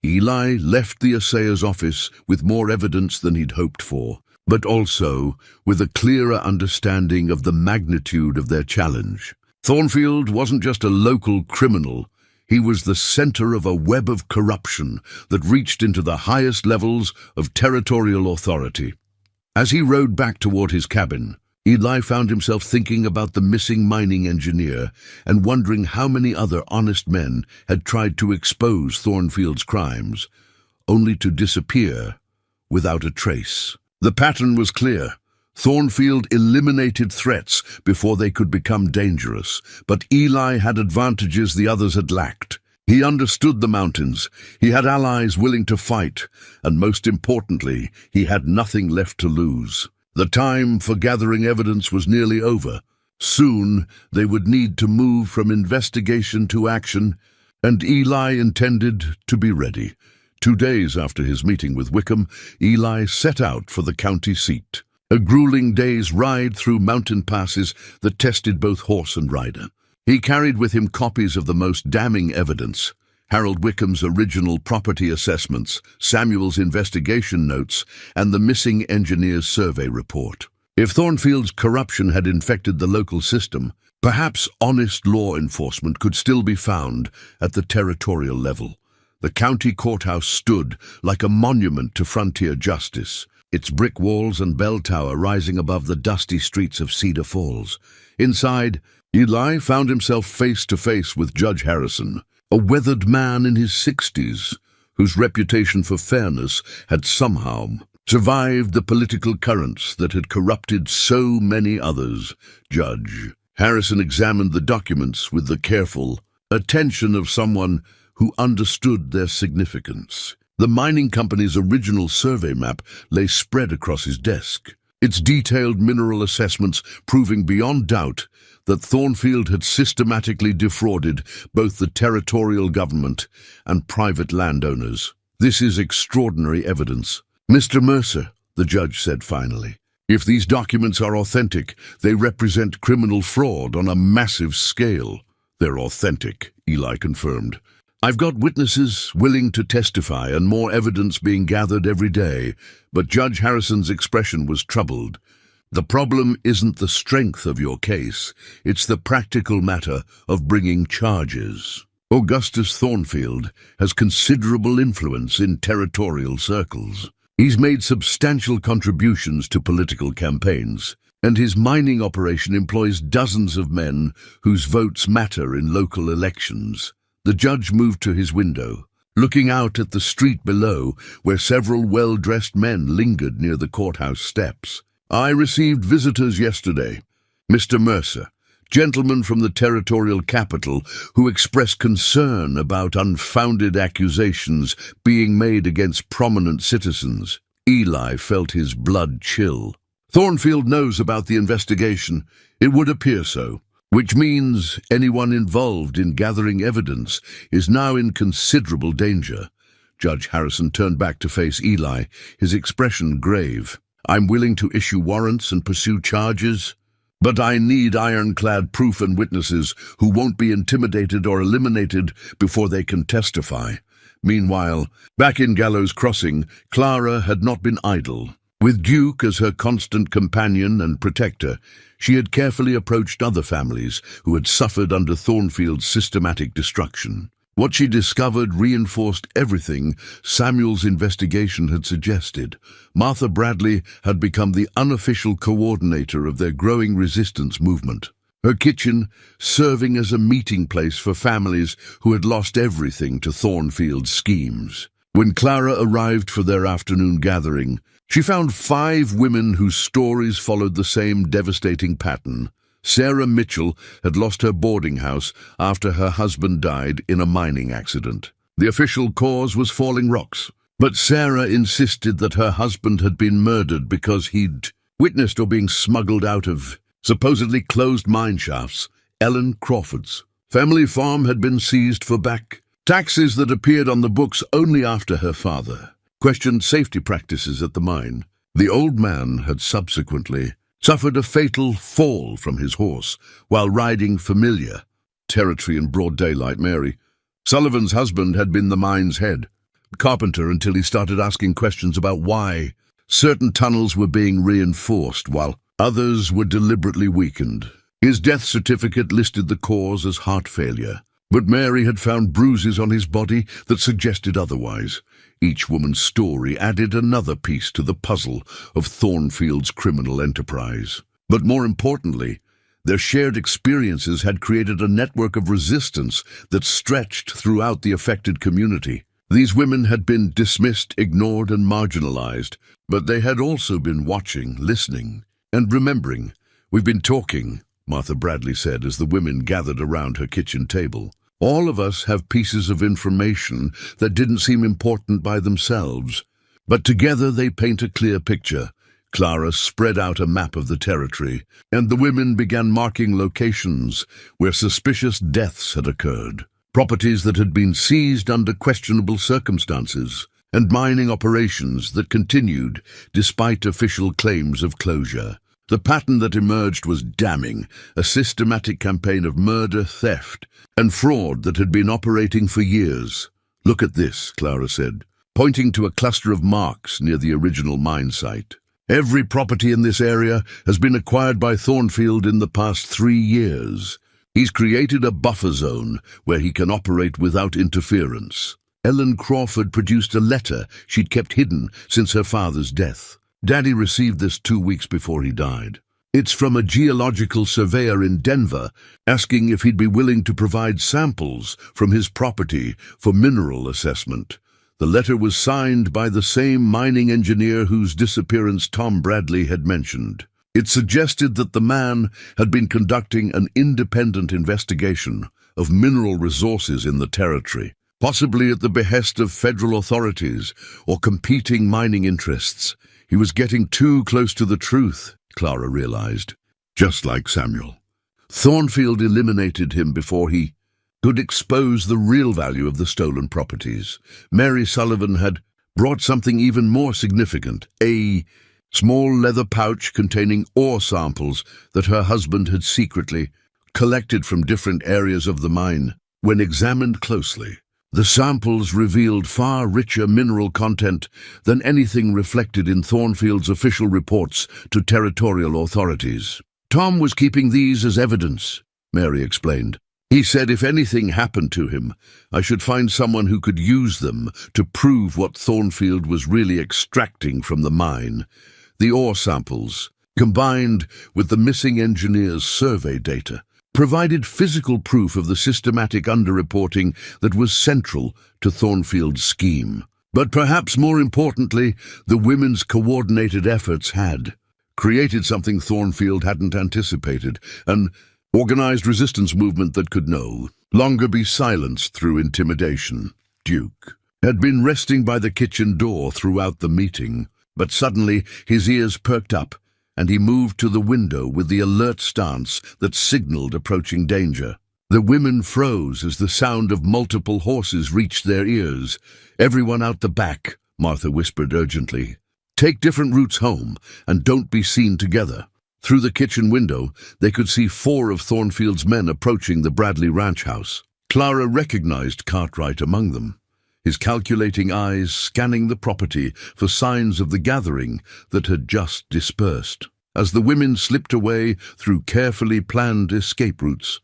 Eli left the assayer's office with more evidence than he'd hoped for, but also with a clearer understanding of the magnitude of their challenge. Thornfield wasn't just a local criminal. He was the center of a web of corruption that reached into the highest levels of territorial authority. As he rode back toward his cabin, Eli found himself thinking about the missing mining engineer and wondering how many other honest men had tried to expose Thornfield's crimes, only to disappear without a trace. The pattern was clear. Thornfield eliminated threats before they could become dangerous, but Eli had advantages the others had lacked. He understood the mountains, he had allies willing to fight, and most importantly, he had nothing left to lose. The time for gathering evidence was nearly over. Soon they would need to move from investigation to action, and Eli intended to be ready. 2 days after his meeting with Wickham, Eli set out for the county seat. A grueling day's ride through mountain passes that tested both horse and rider. He carried with him copies of the most damning evidence: Harold Wickham's original property assessments, Samuel's investigation notes, and the missing engineer's survey report. If Thornfield's corruption had infected the local system, perhaps honest law enforcement could still be found at the territorial level. The county courthouse stood like a monument to frontier justice, its brick walls and bell tower rising above the dusty streets of Cedar Falls. Inside, Eli found himself face to face with Judge Harrison, a weathered man in his 60s, whose reputation for fairness had somehow survived the political currents that had corrupted so many others. Judge Harrison examined the documents with the careful attention of someone who understood their significance. The mining company's original survey map lay spread across his desk, its detailed mineral assessments proving beyond doubt that Thornfield had systematically defrauded both the territorial government and private landowners. "This is extraordinary evidence." "Mr. Mercer," the judge said finally, "if these documents are authentic, they represent criminal fraud on a massive scale." "They're authentic," Eli confirmed. "I've got witnesses willing to testify and more evidence being gathered every day," but Judge Harrison's expression was troubled. "The problem isn't the strength of your case, it's the practical matter of bringing charges. Augustus Thornfield has considerable influence in territorial circles. He's made substantial contributions to political campaigns, and his mining operation employs dozens of men whose votes matter in local elections." The judge moved to his window, looking out at the street below, where several well-dressed men lingered near the courthouse steps. "I received visitors yesterday, Mr. Mercer, gentlemen from the territorial capital who expressed concern about unfounded accusations being made against prominent citizens." Eli felt his blood chill. "Thornfield knows about the investigation. It would appear so. which means anyone involved in gathering evidence is now in considerable danger. Judge Harrison turned back to face Eli, his expression grave. I'm willing to issue warrants and pursue charges, but I need ironclad proof and witnesses who won't be intimidated or eliminated before they can testify. Meanwhile, back in Gallows Crossing, Clara had not been idle. With Duke as her constant companion and protector, she had carefully approached other families who had suffered under Thornfield's systematic destruction. What she discovered reinforced everything Samuel's investigation had suggested. Martha Bradley had become the unofficial coordinator of their growing resistance movement. Her kitchen serving as a meeting place for families who had lost everything to Thornfield's schemes. When Clara arrived for their afternoon gathering, she found 5 women whose stories followed the same devastating pattern. Sarah Mitchell had lost her boarding house after her husband died in a mining accident. The official cause was falling rocks, but Sarah insisted that her husband had been murdered because he'd witnessed or being smuggled out of supposedly closed mine shafts. Ellen Crawford's family farm had been seized for back taxes that appeared on the books only after her father questioned safety practices at the mine. The old man had subsequently suffered a fatal fall from his horse while riding familiar territory in broad daylight. Mary Sullivan's husband had been the mine's head carpenter until he started asking questions about why certain tunnels were being reinforced while others were deliberately weakened. His death certificate listed the cause as heart failure, but Mary had found bruises on his body that suggested otherwise. Each woman's story added another piece to the puzzle of Thornfield's criminal enterprise. But more importantly, their shared experiences had created a network of resistance that stretched throughout the affected community. These women had been dismissed, ignored, and marginalized, but they had also been watching, listening, and remembering. We've been talking, Martha Bradley said as the women gathered around her kitchen table. All of us have pieces of information that didn't seem important by themselves, but together they paint a clear picture. Clara spread out a map of the territory, and the women began marking locations where suspicious deaths had occurred, properties that had been seized under questionable circumstances, and mining operations that continued despite official claims of closure. The pattern that emerged was damning, a systematic campaign of murder, theft, and fraud that had been operating for years. Look at this, Clara said, pointing to a cluster of marks near the original mine site. Every property in this area has been acquired by Thornfield in the past 3 years. He's created a buffer zone where he can operate without interference. Ellen Crawford produced a letter she'd kept hidden since her father's death. Daddy received this 2 weeks before he died. It's from a geological surveyor in Denver asking if he'd be willing to provide samples from his property for mineral assessment. The letter was signed by the same mining engineer whose disappearance Tom Bradley had mentioned. It suggested that the man had been conducting an independent investigation of mineral resources in the territory, possibly at the behest of federal authorities or competing mining interests. He was getting too close to the truth, Clara realized. Just like Samuel. Thornfield eliminated him before he could expose the real value of the stolen properties. Mary Sullivan had brought something even more significant, a small leather pouch containing ore samples that her husband had secretly collected from different areas of the mine. When examined closely, the samples revealed far richer mineral content than anything reflected in Thornfield's official reports to territorial authorities. Tom was keeping these as evidence, Mary explained. He said if anything happened to him, I should find someone who could use them to prove what Thornfield was really extracting from the mine. The ore samples, combined with the missing engineer's survey data, provided physical proof of the systematic underreporting that was central to Thornfield's scheme. But perhaps more importantly, the women's coordinated efforts had created something Thornfield hadn't anticipated, an organized resistance movement that could no longer be silenced through intimidation. Duke had been resting by the kitchen door throughout the meeting, but suddenly his ears perked up and he moved to the window with the alert stance that signaled approaching danger. The women froze as the sound of multiple horses reached their ears. "Everyone out the back," Martha whispered urgently. "Take different routes home, and don't be seen together." Through the kitchen window, they could see 4 of Thornfield's men approaching the Bradley ranch house. Clara recognized Cartwright among them, his calculating eyes scanning the property for signs of the gathering that had just dispersed. As the women slipped away through carefully planned escape routes,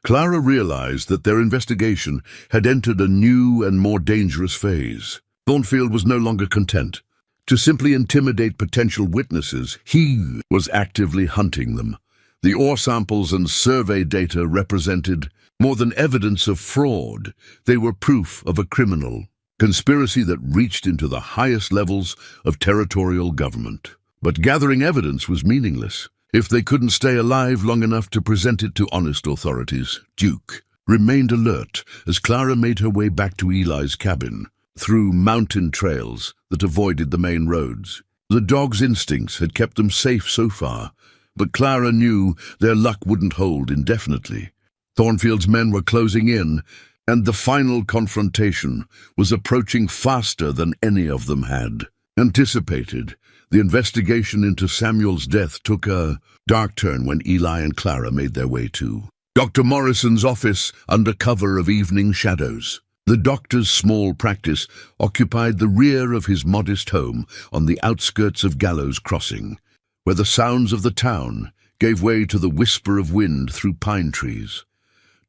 Clara realized that their investigation had entered a new and more dangerous phase. Thornfield was no longer content to simply intimidate potential witnesses. He was actively hunting them. The ore samples and survey data represented more than evidence of fraud. They were proof of a criminal conspiracy that reached into the highest levels of territorial government. But gathering evidence was meaningless if they couldn't stay alive long enough to present it to honest authorities. Duke remained alert as Clara made her way back to Eli's cabin, through mountain trails that avoided the main roads. The dog's instincts had kept them safe so far, but Clara knew their luck wouldn't hold indefinitely. Thornfield's men were closing in, and the final confrontation was approaching faster than any of them had anticipated. The investigation into Samuel's death took a dark turn when Eli and Clara made their way to Dr. Morrison's office under cover of evening shadows. The doctor's small practice occupied the rear of his modest home on the outskirts of Gallows Crossing, where the sounds of the town gave way to the whisper of wind through pine trees.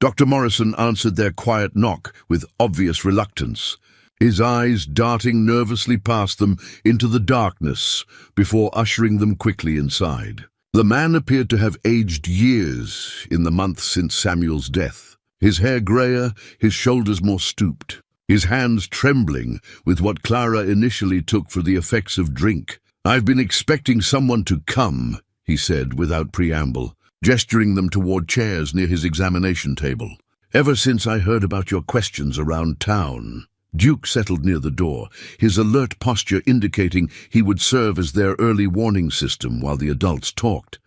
Dr. Morrison answered their quiet knock with obvious reluctance, his eyes darting nervously past them into the darkness before ushering them quickly inside. The man appeared to have aged years in the months since Samuel's death, his hair grayer, his shoulders more stooped, his hands trembling with what Clara initially took for the effects of drink. "I've been expecting someone to come," he said without preamble, gesturing them toward chairs near his examination table. "Ever since I heard about your questions around town." Duke settled near the door, his alert posture indicating he would serve as their early warning system while the adults talked.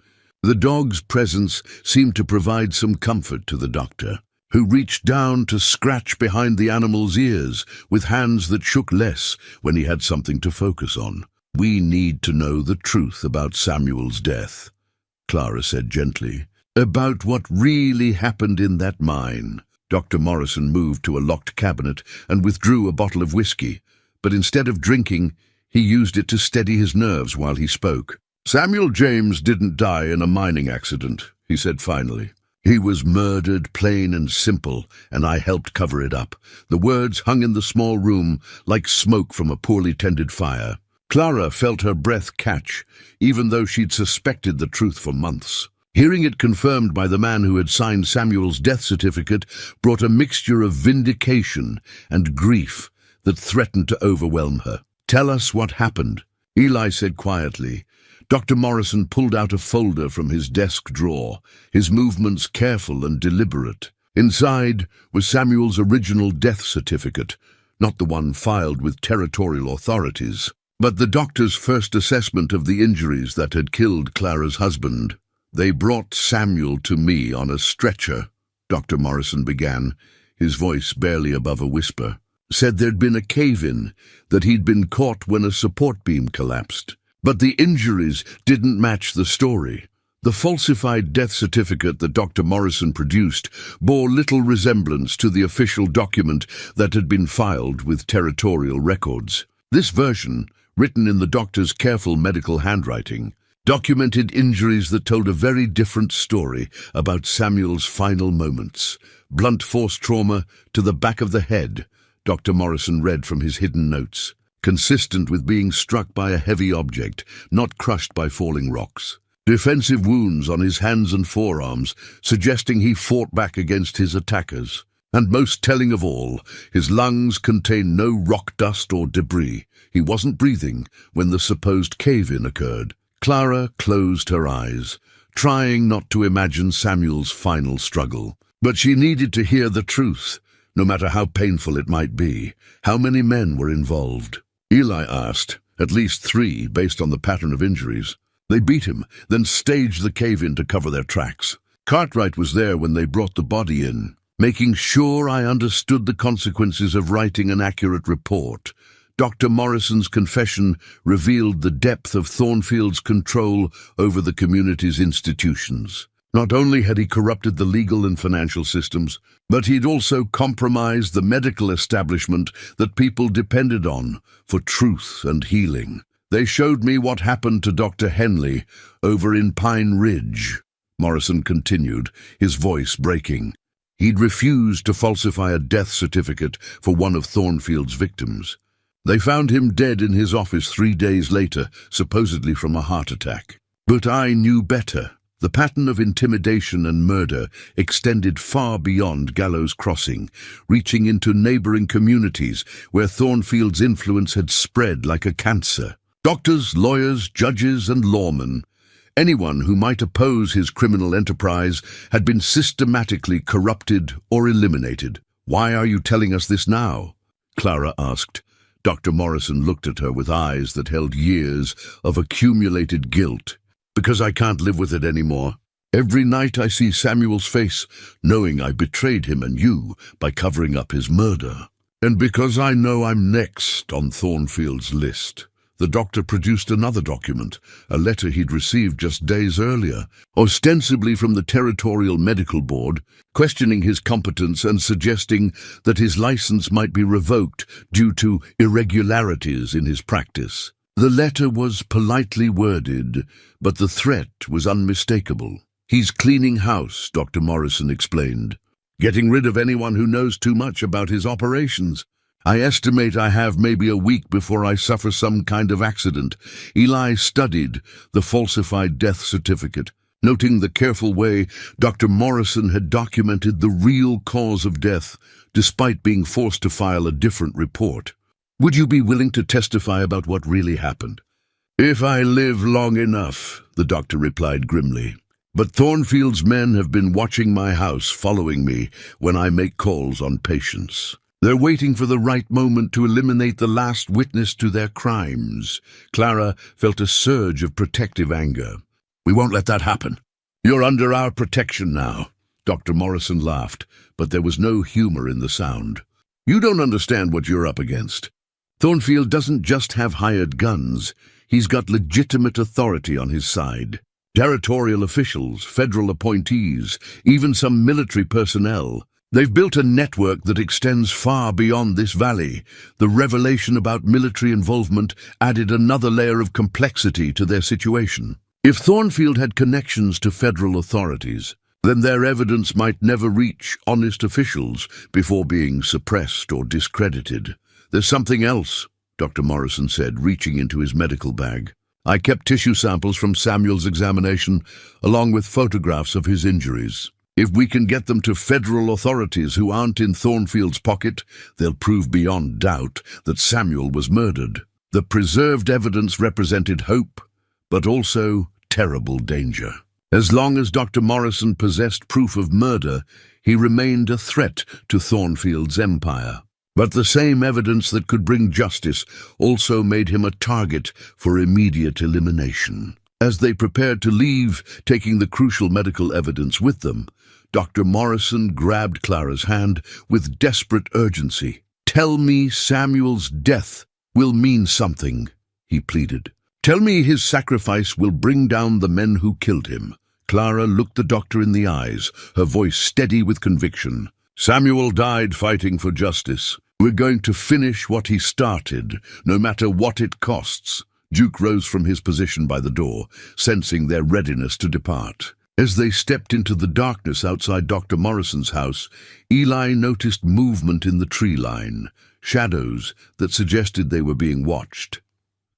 The dog's presence seemed to provide some comfort to the doctor, who reached down to scratch behind the animal's ears with hands that shook less when he had something to focus on. "We need to know the truth about Samuel's death," Clara said gently. "About what really happened in that mine." Dr. Morrison moved to a locked cabinet and withdrew a bottle of whiskey, but instead of drinking, he used it to steady his nerves while he spoke. "Samuel James didn't die in a mining accident," he said finally. "He was murdered, plain and simple, and I helped cover it up." The words hung in the small room like smoke from a poorly tended fire. Clara felt her breath catch, even though she'd suspected the truth for months. Hearing it confirmed by the man who had signed Samuel's death certificate brought a mixture of vindication and grief that threatened to overwhelm her. "Tell us what happened," Eli said quietly. Dr. Morrison pulled out a folder from his desk drawer, his movements careful and deliberate. Inside was Samuel's original death certificate, not the one filed with territorial authorities, but the doctor's first assessment of the injuries that had killed Clara's husband. "They brought Samuel to me on a stretcher," Dr. Morrison began, his voice barely above a whisper. "Said there'd been a cave-in, that he'd been caught when a support beam collapsed. But the injuries didn't match the story. The falsified death certificate that Dr. Morrison produced bore little resemblance to the official document that had been filed with territorial records. This version, written in the doctor's careful medical handwriting, documented injuries that told a very different story about Samuel's final moments. Blunt force trauma to the back of the head, Dr. Morrison read from his hidden notes, consistent with being struck by a heavy object, not crushed by falling rocks. Defensive wounds on his hands and forearms, suggesting he fought back against his attackers. And most telling of all, his lungs contained no rock dust or debris. He wasn't breathing when the supposed cave-in occurred. Clara closed her eyes, trying not to imagine Samuel's final struggle. But she needed to hear the truth, no matter how painful it might be. How many men were involved? Eli asked. "At least 3, based on the pattern of injuries." They beat him, then staged the cave-in to cover their tracks. Cartwright was there when they brought the body in, making sure I understood the consequences of writing an accurate report. Dr. Morrison's confession revealed the depth of Thornfield's control over the community's institutions. Not only had he corrupted the legal and financial systems, but he'd also compromised the medical establishment that people depended on for truth and healing. They showed me what happened to Dr. Henley over in Pine Ridge, Morrison continued, his voice breaking. He'd refused to falsify a death certificate for one of Thornfield's victims. They found him dead in his office 3 days later, supposedly from a heart attack. But I knew better. The pattern of intimidation and murder extended far beyond Gallows Crossing, reaching into neighboring communities where Thornfield's influence had spread like a cancer. Doctors, lawyers, judges, and lawmen, anyone who might oppose his criminal enterprise, had been systematically corrupted or eliminated. "Why are you telling us this now?" Clara asked. Dr. Morrison looked at her with eyes that held years of accumulated guilt. "Because I can't live with it anymore. Every night I see Samuel's face, knowing I betrayed him and you by covering up his murder. And because I know I'm next on Thornfield's list." The doctor produced another document, a letter he'd received just days earlier, ostensibly from the Territorial Medical Board, questioning his competence and suggesting that his license might be revoked due to irregularities in his practice. The letter was politely worded, but the threat was unmistakable. "He's cleaning house," Dr. Morrison explained, "getting rid of anyone who knows too much about his operations. I estimate I have maybe a week before I suffer some kind of accident." Eli studied the falsified death certificate, noting the careful way Dr. Morrison had documented the real cause of death, despite being forced to file a different report. "Would you be willing to testify about what really happened?" "If I live long enough," the doctor replied grimly. "But Thornfield's men have been watching my house, following me when I make calls on patients. They're waiting for the right moment to eliminate the last witness to their crimes." Clara felt a surge of protective anger. "We won't let that happen. You're under our protection now." Dr. Morrison laughed, but there was no humor in the sound. "You don't understand what you're up against. Thornfield doesn't just have hired guns. He's got legitimate authority on his side. Territorial officials, federal appointees, even some military personnel. They've built a network that extends far beyond this valley." The revelation about military involvement added another layer of complexity to their situation. If Thornfield had connections to federal authorities, then their evidence might never reach honest officials before being suppressed or discredited. "There's something else," Dr. Morrison said, reaching into his medical bag. "I kept tissue samples from Samuel's examination, along with photographs of his injuries. If we can get them to federal authorities who aren't in Thornfield's pocket, they'll prove beyond doubt that Samuel was murdered." The preserved evidence represented hope, but also terrible danger. As long as Dr. Morrison possessed proof of murder, he remained a threat to Thornfield's empire. But the same evidence that could bring justice also made him a target for immediate elimination. As they prepared to leave, taking the crucial medical evidence with them, Dr. Morrison grabbed Clara's hand with desperate urgency. "Tell me Samuel's death will mean something," he pleaded. "Tell me his sacrifice will bring down the men who killed him." Clara looked the doctor in the eyes, her voice steady with conviction. "Samuel died fighting for justice. We're going to finish what he started, no matter what it costs." Duke rose from his position by the door, sensing their readiness to depart. As they stepped into the darkness outside Dr. Morrison's house, Eli noticed movement in the tree line, shadows that suggested they were being watched.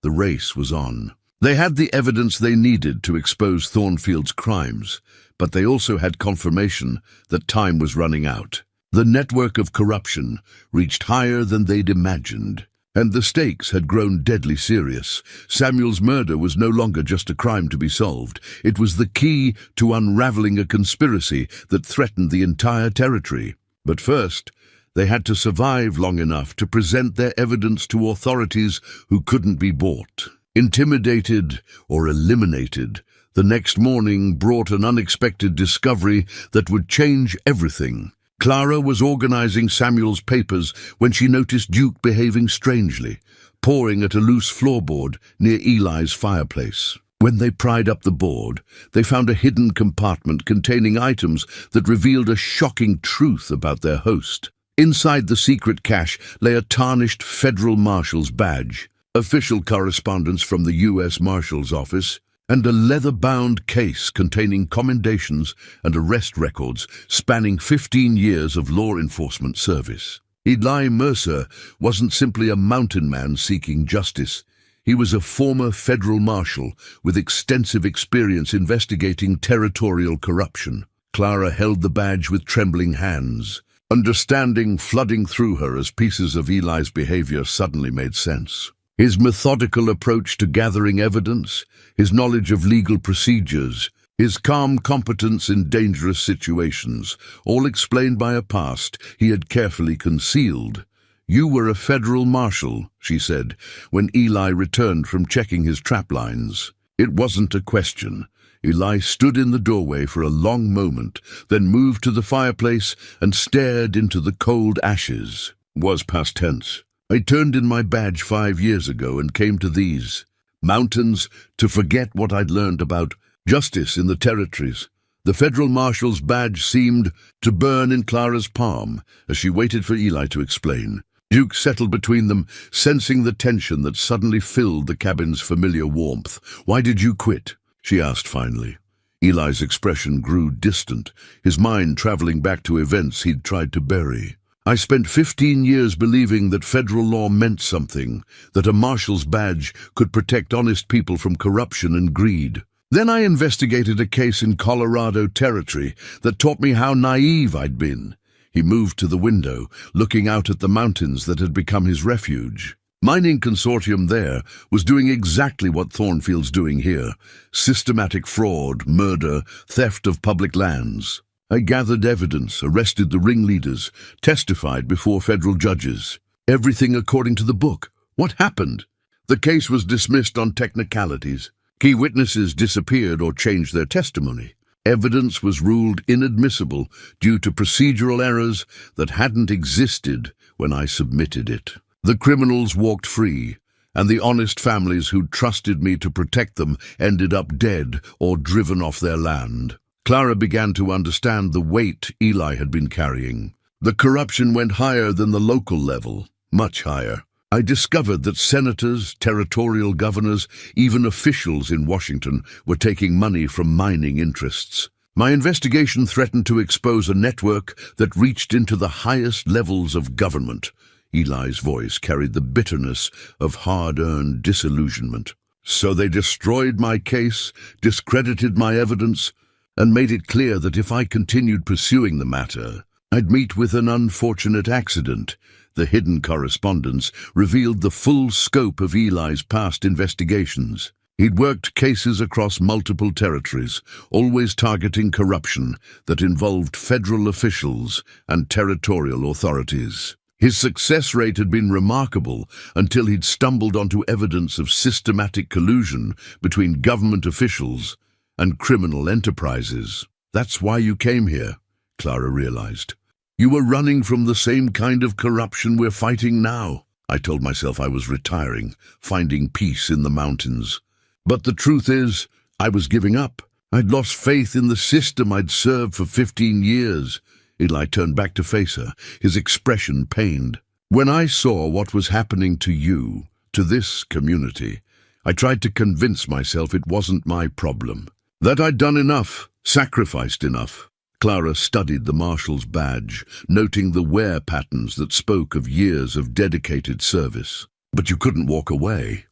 The race was on. They had the evidence they needed to expose Thornfield's crimes, but they also had confirmation that time was running out. The network of corruption reached higher than they'd imagined, and the stakes had grown deadly serious. Samuel's murder was no longer just a crime to be solved. It was the key to unraveling a conspiracy that threatened the entire territory. But first, they had to survive long enough to present their evidence to authorities who couldn't be bought. Intimidated or eliminated, the next morning brought an unexpected discovery that would change everything. Clara was organizing Samuel's papers when she noticed Duke behaving strangely, pawing at a loose floorboard near Eli's fireplace. When they pried up the board, they found a hidden compartment containing items that revealed a shocking truth about their host. Inside the secret cache lay a tarnished federal marshal's badge, official correspondence from the U.S. Marshal's Office, and a leather-bound case containing commendations and arrest records spanning 15 years of law enforcement service. Eli Mercer wasn't simply a mountain man seeking justice. He was a former federal marshal with extensive experience investigating territorial corruption. Clara held the badge with trembling hands, understanding flooding through her as pieces of Eli's behavior suddenly made sense. His methodical approach to gathering evidence, his knowledge of legal procedures, his calm competence in dangerous situations, all explained by a past he had carefully concealed. "You were a federal marshal," she said, when Eli returned from checking his trap lines. It wasn't a question. Eli stood in the doorway for a long moment, then moved to the fireplace and stared into the cold ashes. Was past tense. "I turned in my badge 5 years ago and came to these mountains to forget what I'd learned about justice in the territories." The federal marshal's badge seemed to burn in Clara's palm as she waited for Eli to explain. Duke settled between them, sensing the tension that suddenly filled the cabin's familiar warmth. "Why did you quit?" she asked finally. Eli's expression grew distant, his mind traveling back to events he'd tried to bury. "I spent 15 years believing that federal law meant something, that a marshal's badge could protect honest people from corruption and greed. Then I investigated a case in Colorado Territory that taught me how naive I'd been." He moved to the window, looking out at the mountains that had become his refuge. Mining consortium there was doing exactly what Thornfield's doing here: systematic fraud, murder, theft of public lands. I gathered evidence, arrested the ringleaders, testified before federal judges. Everything according to the book. What happened? The case was dismissed on technicalities. Key witnesses disappeared or changed their testimony. Evidence was ruled inadmissible due to procedural errors that hadn't existed when I submitted it. The criminals walked free, and the honest families who'd trusted me to protect them ended up dead or driven off their land. Clara began to understand the weight Eli had been carrying. The corruption went higher than the local level, much higher. I discovered that senators, territorial governors, even officials in Washington were taking money from mining interests. My investigation threatened to expose a network that reached into the highest levels of government. Eli's voice carried the bitterness of hard-earned disillusionment. "So they destroyed my case, discredited my evidence, and made it clear that if I continued pursuing the matter, I'd meet with an unfortunate accident." The hidden correspondence revealed the full scope of Eli's past investigations. He'd worked cases across multiple territories, always targeting corruption that involved federal officials and territorial authorities. His success rate had been remarkable until he'd stumbled onto evidence of systematic collusion between government officials and criminal enterprises. "That's why you came here," Clara realized. "You were running from the same kind of corruption we're fighting now." I told myself I was retiring, finding peace in the mountains. But the truth is, I was giving up. I'd lost faith in the system I'd served for 15 years. Eli turned back to face her, his expression pained. "When I saw what was happening to you, to this community, I tried to convince myself it wasn't my problem. That I'd done enough, sacrificed enough." Clara studied the marshal's badge, noting the wear patterns that spoke of years of dedicated service. "But you couldn't walk away."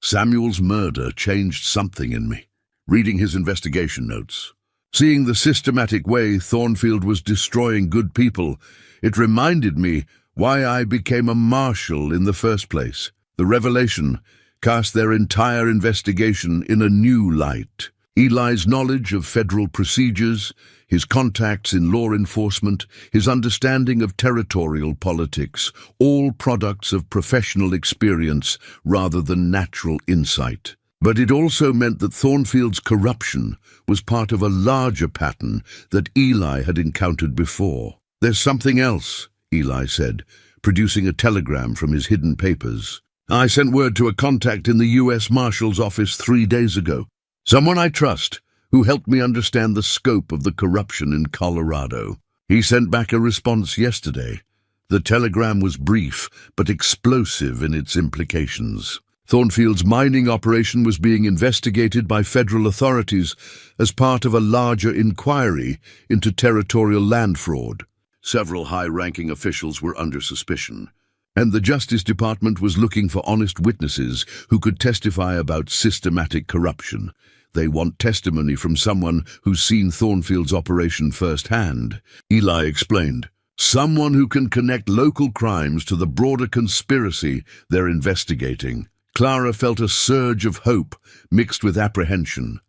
"Samuel's murder changed something in me." Reading his investigation notes, seeing the systematic way Thornfield was destroying good people, it reminded me why I became a marshal in the first place. The revelation cast their entire investigation in a new light. Eli's knowledge of federal procedures, his contacts in law enforcement, his understanding of territorial politics, all products of professional experience rather than natural insight. But it also meant that Thornfield's corruption was part of a larger pattern that Eli had encountered before. "There's something else," Eli said, producing a telegram from his hidden papers. "I sent word to a contact in the U.S. Marshal's office 3 days ago. Someone I trust, who helped me understand the scope of the corruption in Colorado. He sent back a response yesterday. The telegram was brief, but explosive in its implications. Thornfield's mining operation was being investigated by federal authorities as part of a larger inquiry into territorial land fraud. Several high-ranking officials were under suspicion, and the Justice Department was looking for honest witnesses who could testify about systematic corruption. They want testimony from someone who's seen Thornfield's operation firsthand," Eli explained. "Someone who can connect local crimes to the broader conspiracy they're investigating." Clara felt a surge of hope mixed with apprehension.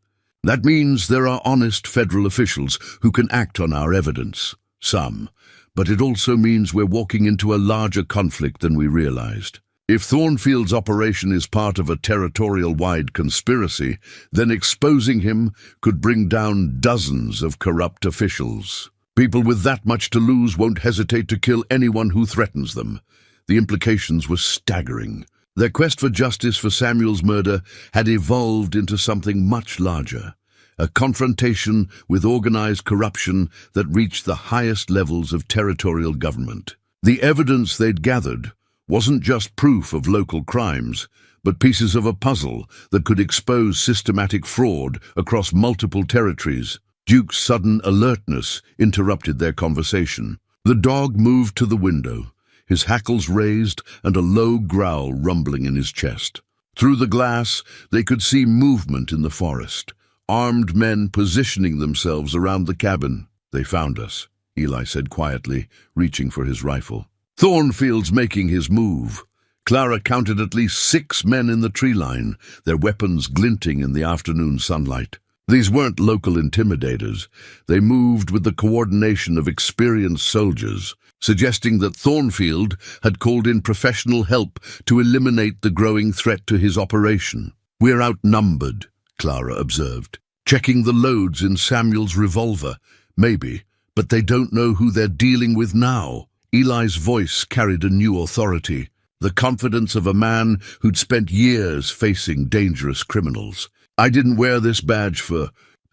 "That means there are honest federal officials who can act on our evidence. Some. But it also means we're walking into a larger conflict than we realized. If Thornfield's operation is part of a territorial-wide conspiracy, then exposing him could bring down dozens of corrupt officials. People with that much to lose won't hesitate to kill anyone who threatens them." The implications were staggering. Their quest for justice for Samuel's murder had evolved into something much larger, a confrontation with organized corruption that reached the highest levels of territorial government. The evidence they'd gathered wasn't just proof of local crimes, but pieces of a puzzle that could expose systematic fraud across multiple territories. Duke's sudden alertness interrupted their conversation. The dog moved to the window, his hackles raised and a low growl rumbling in his chest. Through the glass, they could see movement in the forest, armed men positioning themselves around the cabin. "They found us," Eli said quietly, reaching for his rifle. "Thornfield's making his move." Clara counted at least 6 men in the tree line, their weapons glinting in the afternoon sunlight. These weren't local intimidators. They moved with the coordination of experienced soldiers, suggesting that Thornfield had called in professional help to eliminate the growing threat to his operation. "We're outnumbered," Clara observed, checking the loads in Samuel's revolver. "Maybe, but they don't know who they're dealing with now." Eli's voice carried a new authority, the confidence of a man who'd spent years facing dangerous criminals. "I didn't wear this badge for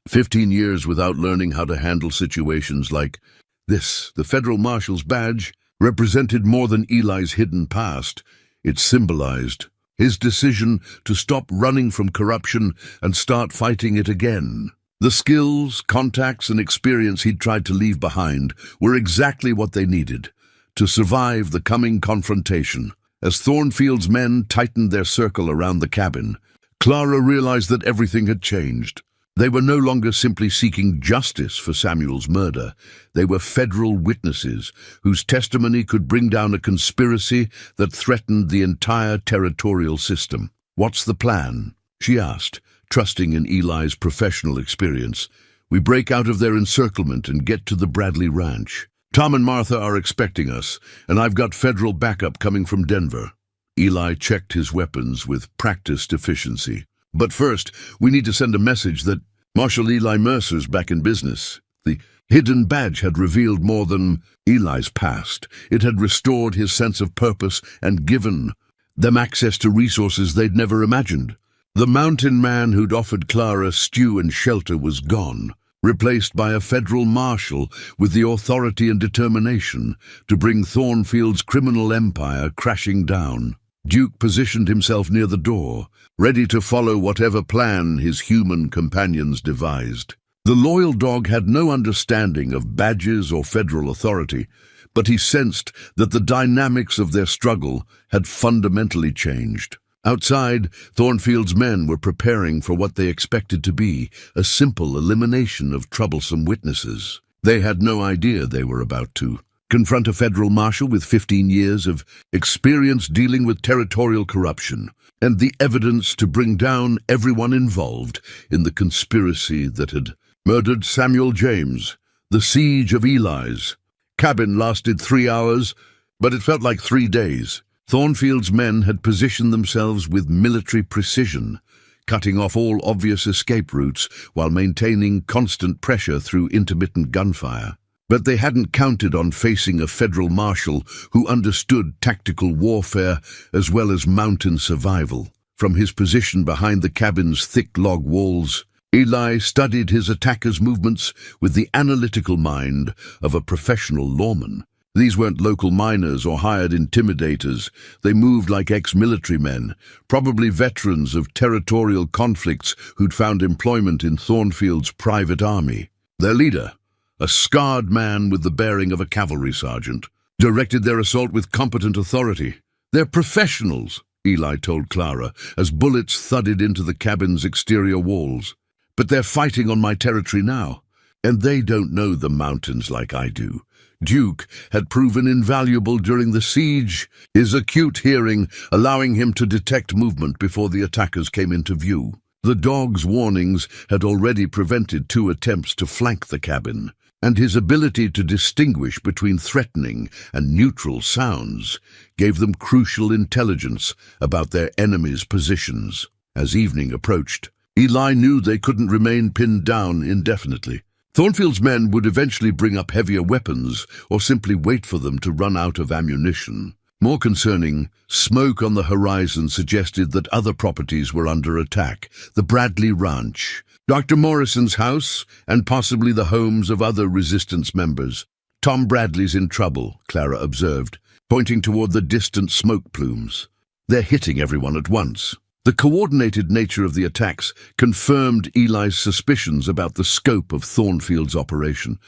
15 years without learning how to handle situations like this." The Federal Marshal's badge represented more than Eli's hidden past. It symbolized his decision to stop running from corruption and start fighting it again. The skills, contacts, and experience he'd tried to leave behind were exactly what they needed to survive the coming confrontation. As Thornfield's men tightened their circle around the cabin, Clara realized that everything had changed. They were no longer simply seeking justice for Samuel's murder. They were federal witnesses whose testimony could bring down a conspiracy that threatened the entire territorial system. "What's the plan?" she asked, trusting in Eli's professional experience. "We break out of their encirclement and get to the Bradley Ranch. Tom and Martha are expecting us, and I've got federal backup coming from Denver." Eli checked his weapons with practiced efficiency. "But first, we need to send a message that Marshal Eli Mercer's back in business." The hidden badge had revealed more than Eli's past. It had restored his sense of purpose and given them access to resources they'd never imagined. The mountain man who'd offered Clara stew and shelter was gone, replaced by a federal marshal with the authority and determination to bring Thornfield's criminal empire crashing down. Duke positioned himself near the door, ready to follow whatever plan his human companions devised. The loyal dog had no understanding of badges or federal authority, but he sensed that the dynamics of their struggle had fundamentally changed. Outside, Thornfield's men were preparing for what they expected to be a simple elimination of troublesome witnesses. They had no idea they were about to confront a federal marshal with 15 years of experience dealing with territorial corruption, and the evidence to bring down everyone involved in the conspiracy that had murdered Samuel James. The siege of Eli's cabin lasted 3 hours, but it felt like 3 days. Thornfield's men had positioned themselves with military precision, cutting off all obvious escape routes while maintaining constant pressure through intermittent gunfire. But they hadn't counted on facing a federal marshal who understood tactical warfare as well as mountain survival. From his position behind the cabin's thick log walls, Eli studied his attackers' movements with the analytical mind of a professional lawman. These weren't local miners or hired intimidators. They moved like ex-military men, probably veterans of territorial conflicts who'd found employment in Thornfield's private army. Their leader, a scarred man with the bearing of a cavalry sergeant, directed their assault with competent authority. "They're professionals," Eli told Clara, as bullets thudded into the cabin's exterior walls. "But they're fighting on my territory now, and they don't know the mountains like I do." Duke had proven invaluable during the siege, his acute hearing allowing him to detect movement before the attackers came into view. The dog's warnings had already prevented 2 attempts to flank the cabin, and his ability to distinguish between threatening and neutral sounds gave them crucial intelligence about their enemies' positions. As evening approached, Eli knew they couldn't remain pinned down indefinitely. Thornfield's men would eventually bring up heavier weapons or simply wait for them to run out of ammunition. More concerning, smoke on the horizon suggested that other properties were under attack: the Bradley Ranch, Dr. Morrison's house, and possibly the homes of other resistance members. "Tom Bradley's in trouble," Clara observed, pointing toward the distant smoke plumes. "They're hitting everyone at once." The coordinated nature of the attacks confirmed Eli's suspicions about the scope of Thornfield's operation.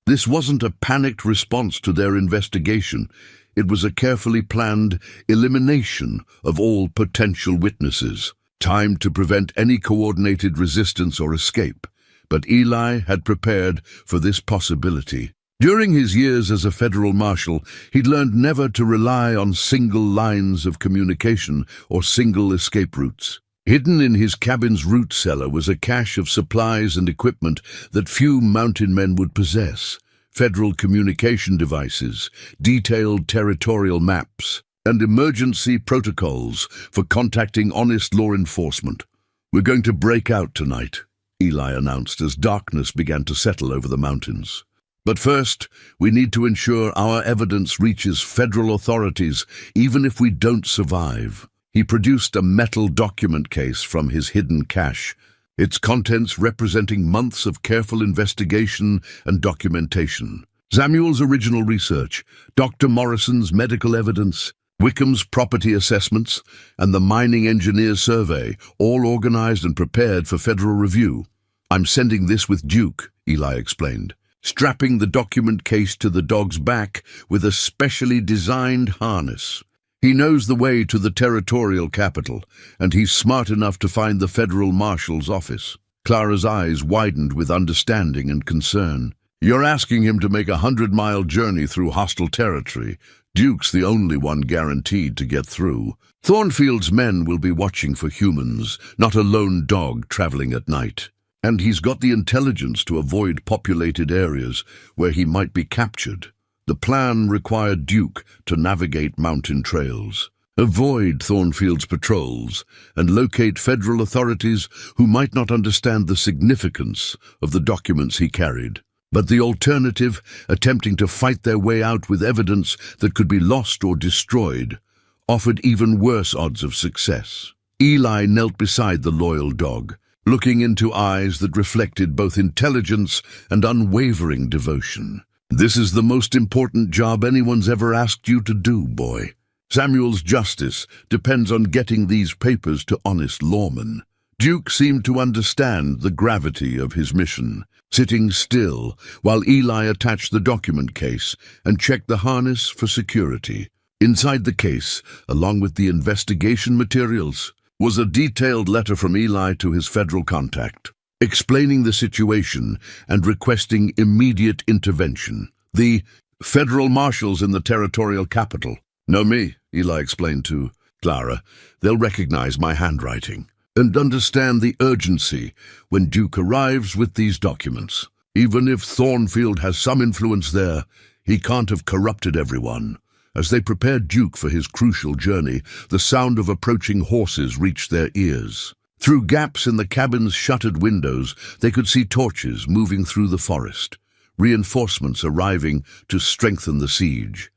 This wasn't a panicked response to their investigation. It was a carefully planned elimination of all potential witnesses, timed to prevent any coordinated resistance or escape. But Eli had prepared for this possibility. During his years as a federal marshal, he'd learned never to rely on single lines of communication or single escape routes. Hidden in his cabin's root cellar was a cache of supplies and equipment that few mountain men would possess: federal communication devices, detailed territorial maps, and emergency protocols for contacting honest law enforcement. "We're going to break out tonight," Eli announced as darkness began to settle over the mountains. "But first, we need to ensure our evidence reaches federal authorities, even if we don't survive." He produced a metal document case from his hidden cache, its contents representing months of careful investigation and documentation. Samuel's original research, Dr. Morrison's medical evidence, Wickham's property assessments, and the mining engineer's survey, all organized and prepared for federal review. "I'm sending this with Duke," Eli explained, strapping the document case to the dog's back with a specially designed harness. "He knows the way to the territorial capital, and he's smart enough to find the federal marshal's office." Clara's eyes widened with understanding and concern. "You're asking him to make a 100-mile journey through hostile territory. Duke's the only one guaranteed to get through. Thornfield's men will be watching for humans, not a lone dog traveling at night. And he's got the intelligence to avoid populated areas where he might be captured." The plan required Duke to navigate mountain trails, avoid Thornfield's patrols, and locate federal authorities who might not understand the significance of the documents he carried. But the alternative, attempting to fight their way out with evidence that could be lost or destroyed, offered even worse odds of success. Eli knelt beside the loyal dog, looking into eyes that reflected both intelligence and unwavering devotion. "This is the most important job anyone's ever asked you to do, boy. Samuel's justice depends on getting these papers to honest lawmen." Duke seemed to understand the gravity of his mission, sitting still while Eli attached the document case and checked the harness for security. Inside the case, along with the investigation materials, was a detailed letter from Eli to his federal contact, explaining the situation and requesting immediate intervention. The Federal marshals in the territorial capital. Know me, Eli explained to Clara. They'll recognize my handwriting and understand the urgency when Duke arrives with these documents. Even if Thornfield has some influence there, he can't have corrupted everyone. As they prepared Duke for his crucial journey, the sound of approaching horses reached their ears. Through gaps in the cabin's shuttered windows, they could see torches moving through the forest, reinforcements arriving to strengthen the siege.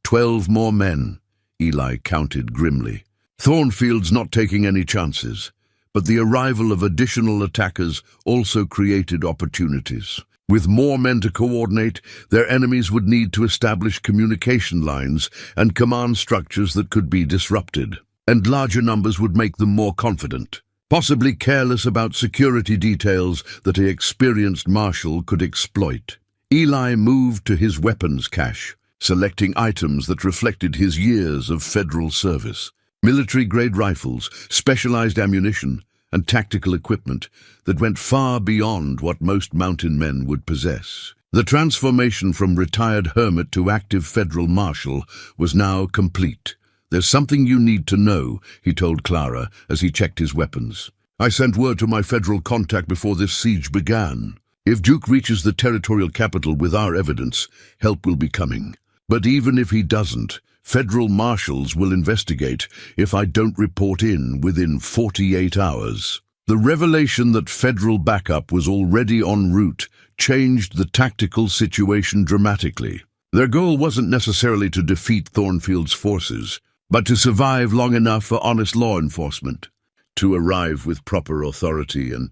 12 more men, Eli counted grimly. Thornfield's not taking any chances, but the arrival of additional attackers also created opportunities. With more men to coordinate, their enemies would need to establish communication lines and command structures that could be disrupted, and larger numbers would make them more confident, possibly careless about security details that an experienced marshal could exploit. Eli moved to his weapons cache, selecting items that reflected his years of federal service. Military-grade rifles, specialized ammunition, and tactical equipment that went far beyond what most mountain men would possess. The transformation from retired hermit to active federal marshal was now complete. There's something you need to know, he told Clara as he checked his weapons. I sent word to my federal contact before this siege began. If Duke reaches the territorial capital with our evidence, help will be coming. But even if he doesn't, federal marshals will investigate if I don't report in within 48 hours. The revelation that federal backup was already en route changed the tactical situation dramatically. Their goal wasn't necessarily to defeat Thornfield's forces, but to survive long enough for honest law enforcement. To arrive with proper authority and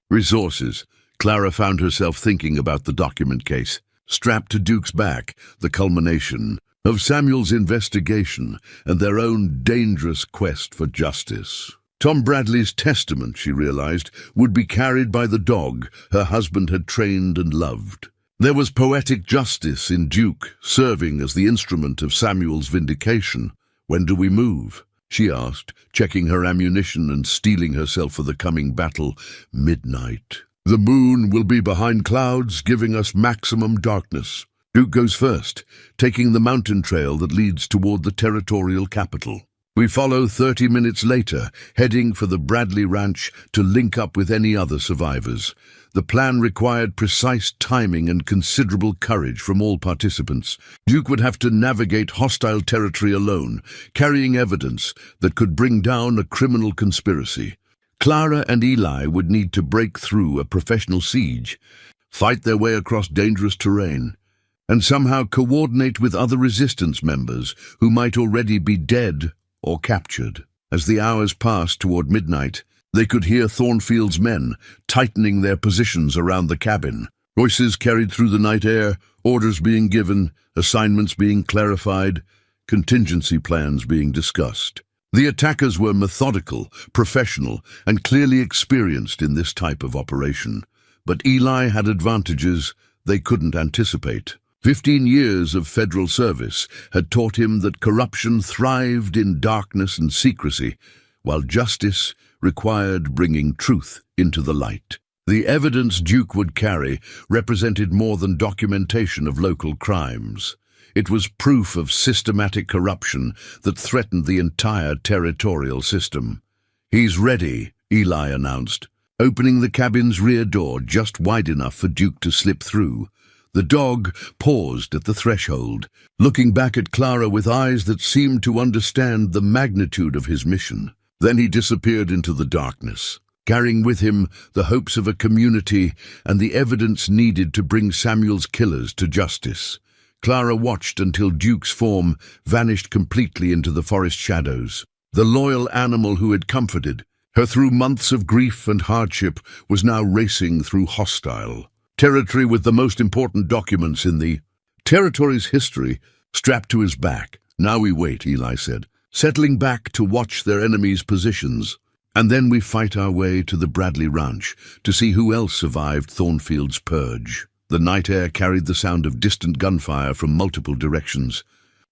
resources, Clara found herself thinking about the document case. Strapped to Duke's back, the culmination of Samuel's investigation and their own dangerous quest for justice. Tom Bradley's testament, she realized, would be carried by the dog her husband had trained and loved. There was poetic justice in Duke, serving as the instrument of Samuel's vindication. When do we move? She asked, checking her ammunition and steeling herself for the coming battle. Midnight. The moon will be behind clouds, giving us maximum darkness. Duke goes first, taking the mountain trail that leads toward the territorial capital. We follow 30 minutes later, heading for the Bradley Ranch to link up with any other survivors. The plan required precise timing and considerable courage from all participants. Duke would have to navigate hostile territory alone, carrying evidence that could bring down a criminal conspiracy. Clara and Eli would need to break through a professional siege, fight their way across dangerous terrain, and somehow coordinate with other resistance members who might already be dead or captured. As the hours passed toward midnight, they could hear Thornfield's men tightening their positions around the cabin. Voices carried through the night air, orders being given, assignments being clarified, contingency plans being discussed. The attackers were methodical, professional, and clearly experienced in this type of operation. But Eli had advantages they couldn't anticipate. 15 years of federal service had taught him that corruption thrived in darkness and secrecy, while justice required bringing truth into the light. The evidence Duke would carry represented more than documentation of local crimes. It was proof of systematic corruption that threatened the entire territorial system. He's ready, Eli announced, opening the cabin's rear door just wide enough for Duke to slip through. The dog paused at the threshold, looking back at Clara with eyes that seemed to understand the magnitude of his mission. Then he disappeared into the darkness, carrying with him the hopes of a community and the evidence needed to bring Samuel's killers to justice. Clara watched until Duke's form vanished completely into the forest shadows. The loyal animal who had comforted her through months of grief and hardship was now racing through hostile territory with the most important documents in the territory's history strapped to his back. Now we wait, Eli said, settling back to watch their enemies' positions. And then we fight our way to the Bradley Ranch to see who else survived Thornfield's purge. The night air carried the sound of distant gunfire from multiple directions,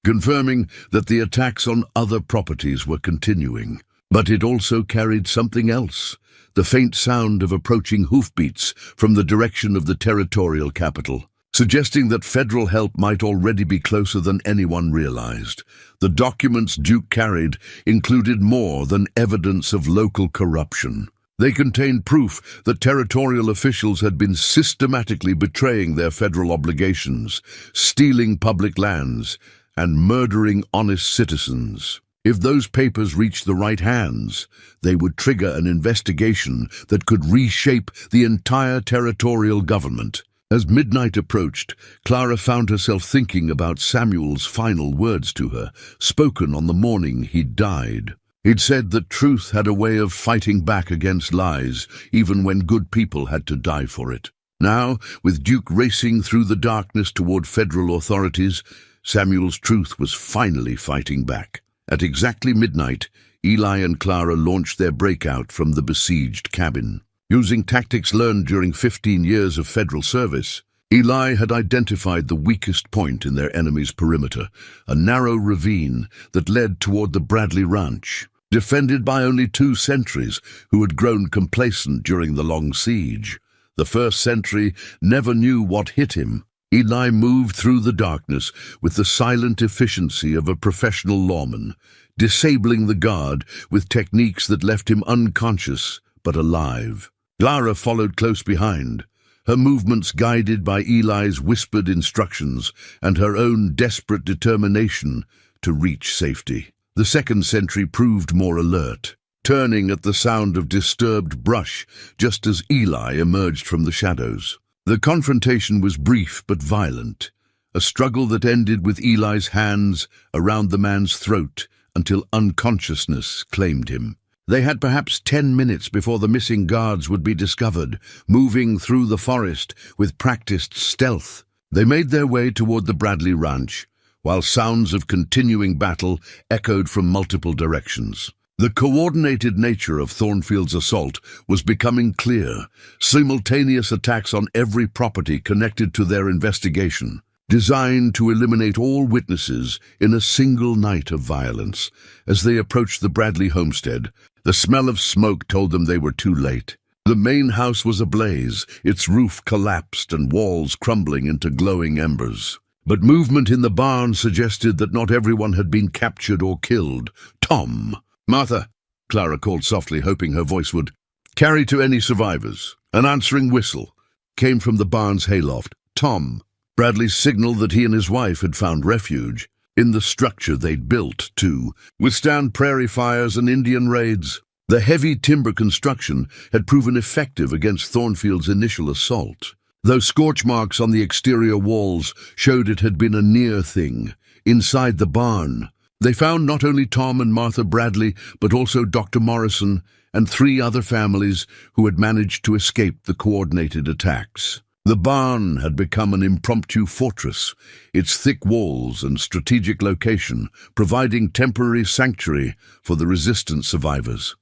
confirming that the attacks on other properties were continuing. But it also carried something else, the faint sound of approaching hoofbeats from the direction of the territorial capital. suggesting that federal help might already be closer than anyone realized. The documents Duke carried included more than evidence of local corruption. They contained proof that territorial officials had been systematically betraying their federal obligations, stealing public lands, and murdering honest citizens. If those papers reached the right hands, they would trigger an investigation that could reshape the entire territorial government. As midnight approached, Clara found herself thinking about Samuel's final words to her, spoken on the morning he died. He'd said that truth had a way of fighting back against lies, even when good people had to die for it. Now, with Duke racing through the darkness toward federal authorities, Samuel's truth was finally fighting back. At exactly midnight, Eli and Clara launched their breakout from the besieged cabin. Using tactics learned during 15 years of federal service, Eli had identified the weakest point in their enemy's perimeter, a narrow ravine that led toward the Bradley Ranch. Defended by only 2 sentries who had grown complacent during the long siege. The first sentry never knew what hit him. Eli moved through the darkness with the silent efficiency of a professional lawman, disabling the guard with techniques that left him unconscious but alive. Clara followed close behind, her movements guided by Eli's whispered instructions and her own desperate determination to reach safety. The second sentry proved more alert, turning at the sound of disturbed brush just as Eli emerged from the shadows. The confrontation was brief but violent, a struggle that ended with Eli's hands around the man's throat until unconsciousness claimed him. They had perhaps 10 minutes before the missing guards would be discovered, moving through the forest with practiced stealth. They made their way toward the Bradley Ranch, while sounds of continuing battle echoed from multiple directions. The coordinated nature of Thornfield's assault was becoming clear, simultaneous attacks on every property connected to their investigation, designed to eliminate all witnesses in a single night of violence. As they approached the Bradley homestead, the smell of smoke told them they were too late. The main house was ablaze, its roof collapsed and walls crumbling into glowing embers. But movement in the barn suggested that not everyone had been captured or killed. Tom! "Martha!" Clara called softly, hoping her voice would carry to any survivors. An answering whistle came from the barn's hayloft. Tom! Bradley signaled that he and his wife had found refuge in the structure they'd built to withstand prairie fires and Indian raids. The heavy timber construction had proven effective against Thornfield's initial assault, though scorch marks on the exterior walls showed it had been a near thing. Inside the barn, they found not only Tom and Martha Bradley, but also Dr. Morrison and 3 other families who had managed to escape the coordinated attacks. The barn had become an impromptu fortress, its thick walls and strategic location providing temporary sanctuary for the resistance survivors.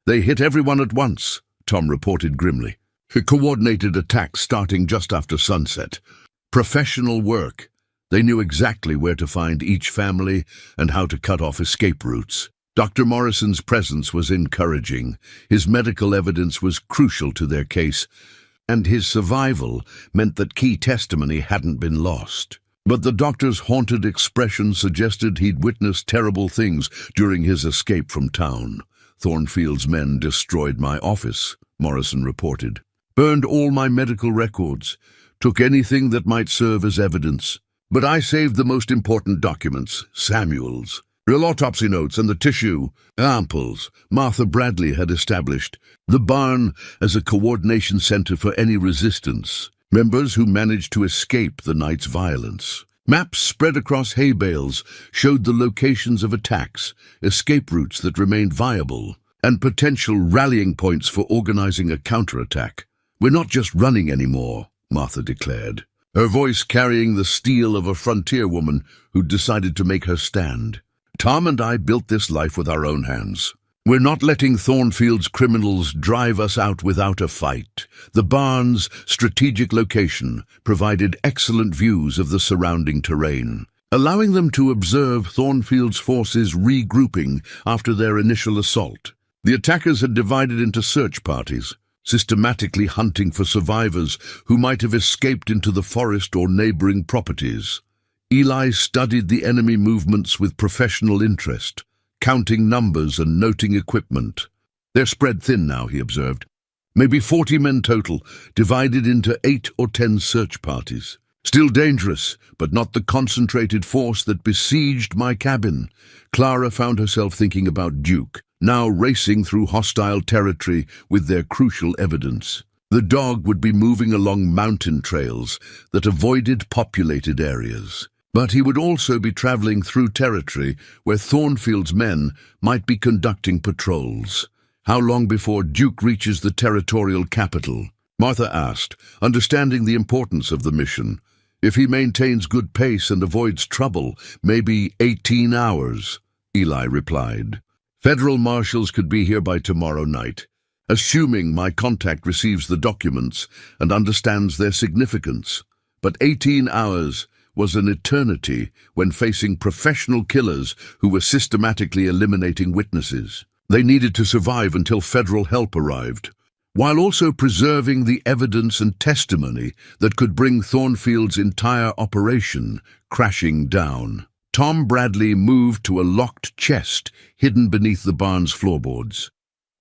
"They hit everyone at once," Tom reported grimly. "A coordinated attack starting just after sunset. Professional work. They knew exactly where to find each family and how to cut off escape routes." Dr. Morrison's presence was encouraging. His medical evidence was crucial to their case, and his survival meant that key testimony hadn't been lost. But the doctor's haunted expression suggested he'd witnessed terrible things during his escape from town. "Thornfield's men destroyed my office," Morrison reported. "Burned all my medical records, took anything that might serve as evidence. But I saved the most important documents, Samuel's. Real autopsy notes and the tissue samples Martha Bradley had established. The barn as a coordination center for any resistance members who managed to escape the night's violence. Maps spread across hay bales showed the locations of attacks, escape routes that remained viable, and potential rallying points for organizing a counterattack. "We're not just running anymore," Martha declared, her voice carrying the steel of a frontier woman who'd decided to make her stand. "Tom and I built this life with our own hands. We're not letting Thornfield's criminals drive us out without a fight." The barn's strategic location provided excellent views of the surrounding terrain, allowing them to observe Thornfield's forces regrouping after their initial assault. The attackers had divided into search parties, systematically hunting for survivors who might have escaped into the forest or neighboring properties. Eli studied the enemy movements with professional interest, counting numbers and noting equipment. They're spread thin now, he observed. Maybe 40 men total, divided into 8 or 10 search parties. Still dangerous, but not the concentrated force that besieged my cabin. Clara found herself thinking about Duke, now racing through hostile territory with their crucial evidence. The dog would be moving along mountain trails that avoided populated areas. But he would also be traveling through territory where Thornfield's men might be conducting patrols. How long before Duke reaches the territorial capital? Martha asked, understanding the importance of the mission. If he maintains good pace and avoids trouble, maybe 18 hours, Eli replied. Federal marshals could be here by tomorrow night, assuming my contact receives the documents and understands their significance. But 18 hours was an eternity when facing professional killers who were systematically eliminating witnesses. They needed to survive until federal help arrived, while also preserving the evidence and testimony that could bring Thornfield's entire operation crashing down. Tom Bradley moved to a locked chest hidden beneath the barn's floorboards,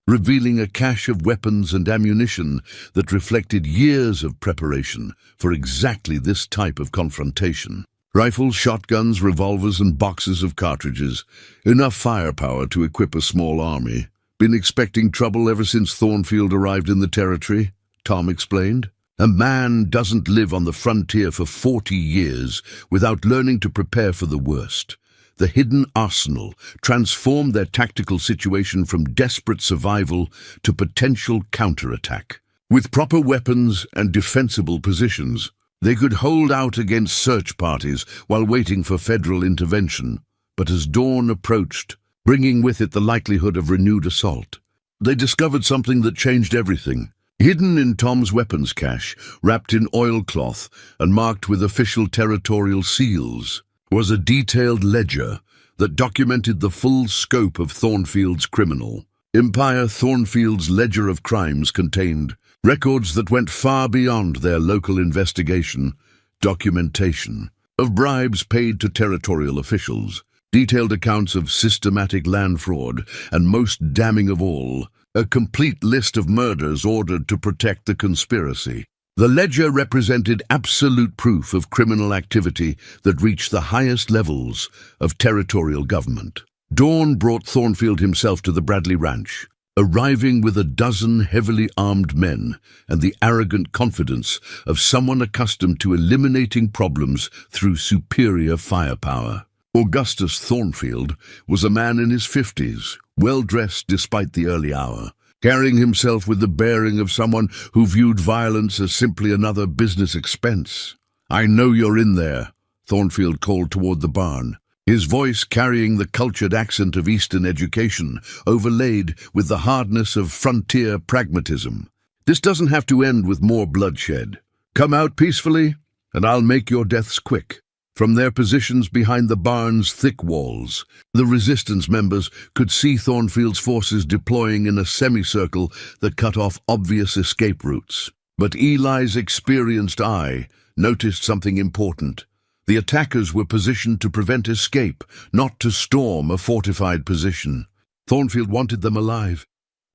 revealing a cache of weapons and ammunition that reflected years of preparation for exactly this type of confrontation. Rifles, shotguns, revolvers, and boxes of cartridges. Enough firepower to equip a small army. Been expecting trouble ever since Thornfield arrived in the territory, Tom explained. A man doesn't live on the frontier for 40 years without learning to prepare for the worst. The hidden arsenal transformed their tactical situation from desperate survival to potential counterattack. With proper weapons and defensible positions, they could hold out against search parties while waiting for federal intervention. But as dawn approached, bringing with it the likelihood of renewed assault, they discovered something that changed everything. Hidden in Tom's weapons cache, wrapped in oilcloth and marked with official territorial seals, was a detailed ledger that documented the full scope of Thornfield's criminal. Empire Thornfield's ledger of crimes contained records that went far beyond their local investigation, documentation of bribes paid to territorial officials, detailed accounts of systematic land fraud, and most damning of all, a complete list of murders ordered to protect the conspiracy. The ledger represented absolute proof of criminal activity that reached the highest levels of territorial government. Dawn brought Thornfield himself to the Bradley Ranch, arriving with a dozen heavily armed men and the arrogant confidence of someone accustomed to eliminating problems through superior firepower. Augustus Thornfield was a man in his 50s, well-dressed despite the early hour, carrying himself with the bearing of someone who viewed violence as simply another business expense. "I know you're in there," Thornfield called toward the barn, his voice carrying the cultured accent of Eastern education, overlaid with the hardness of frontier pragmatism. "This doesn't have to end with more bloodshed. Come out peacefully, and I'll make your deaths quick." From their positions behind the barn's thick walls, the resistance members could see Thornfield's forces deploying in a semicircle that cut off obvious escape routes. But Eli's experienced eye noticed something important. The attackers were positioned to prevent escape, not to storm a fortified position. Thornfield wanted them alive,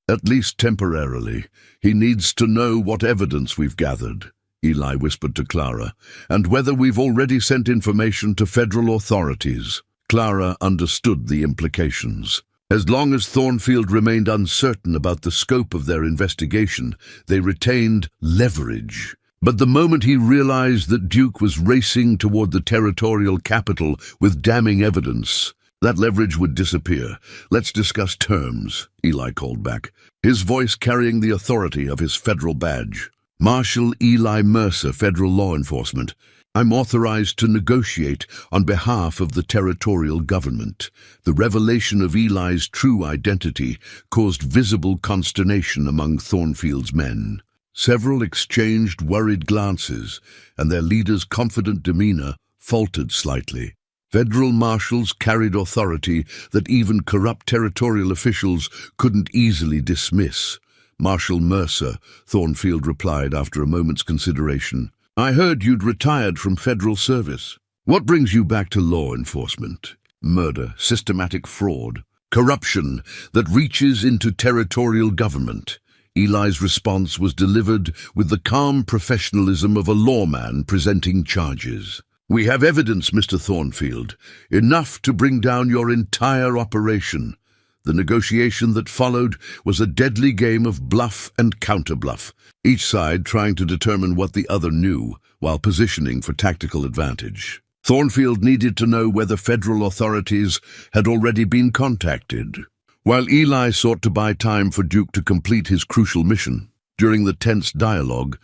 at least temporarily. "He needs to know what evidence we've gathered," Eli whispered to Clara, "and whether we've already sent information to federal authorities." Clara understood the implications. As long as Thornfield remained uncertain about the scope of their investigation, they retained leverage. But the moment he realized that Duke was racing toward the territorial capital with damning evidence, that leverage would disappear. "Let's discuss terms," Eli called back, his voice carrying the authority of his federal badge. "Marshal Eli Mercer, Federal Law Enforcement. I'm authorized to negotiate on behalf of the territorial government." The revelation of Eli's true identity caused visible consternation among Thornfield's men. Several exchanged worried glances, and their leader's confident demeanor faltered slightly. Federal marshals carried authority that even corrupt territorial officials couldn't easily dismiss. Marshal Mercer, Thornfield replied after a moment's consideration. I heard you'd retired from federal service. What brings you back to law enforcement? Murder, systematic fraud, corruption that reaches into territorial government. Eli's response was delivered with the calm professionalism of a lawman presenting charges. We have evidence, Mr. Thornfield, enough to bring down your entire operation. The negotiation that followed was a deadly game of bluff and counterbluff, each side trying to determine what the other knew, while positioning for tactical advantage. Thornfield needed to know whether federal authorities had already been contacted, while Eli sought to buy time for Duke to complete his crucial mission. During the tense dialogue,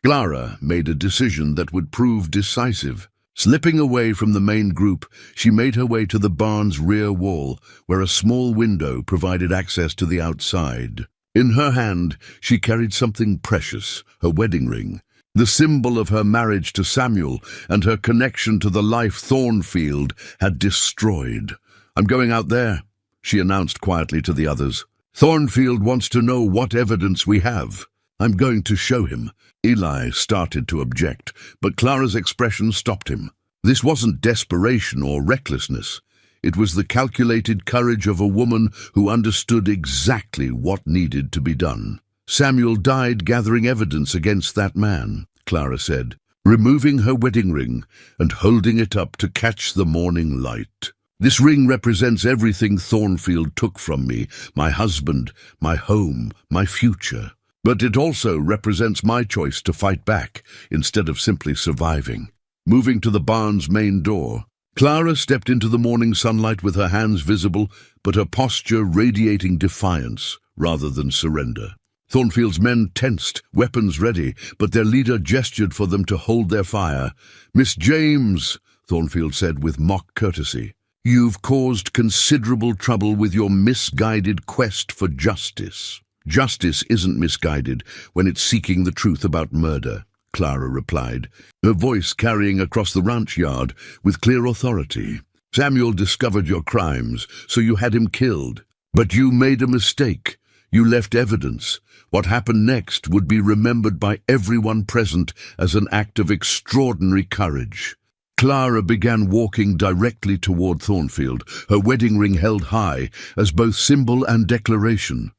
Clara made a decision that would prove decisive. Slipping away from the main group, she made her way to the barn's rear wall, where a small window provided access to the outside. In her hand, she carried something precious, her wedding ring, the symbol of her marriage to Samuel and her connection to the life Thornfield had destroyed. I'm going out there, she announced quietly to the others. Thornfield wants to know what evidence we have. I'm going to show him. Eli started to object, but Clara's expression stopped him. This wasn't desperation or recklessness. It was the calculated courage of a woman who understood exactly what needed to be done. Samuel died gathering evidence against that man, Clara said, removing her wedding ring and holding it up to catch the morning light. This ring represents everything Thornfield took from me, my husband, my home, my future. But it also represents my choice to fight back instead of simply surviving. Moving to the barn's main door, Clara stepped into the morning sunlight with her hands visible, but her posture radiating defiance rather than surrender. Thornfield's men tensed, weapons ready, but their leader gestured for them to hold their fire. Miss James, Thornfield said with mock courtesy, you've caused considerable trouble with your misguided quest for justice. Justice isn't misguided when it's seeking the truth about murder, Clara replied, her voice carrying across the ranch yard with clear authority. Samuel discovered your crimes, so you had him killed. But you made a mistake. You left evidence. What happened next would be remembered by everyone present as an act of extraordinary courage. Clara began walking directly toward Thornfield, her wedding ring held high as both symbol and declaration.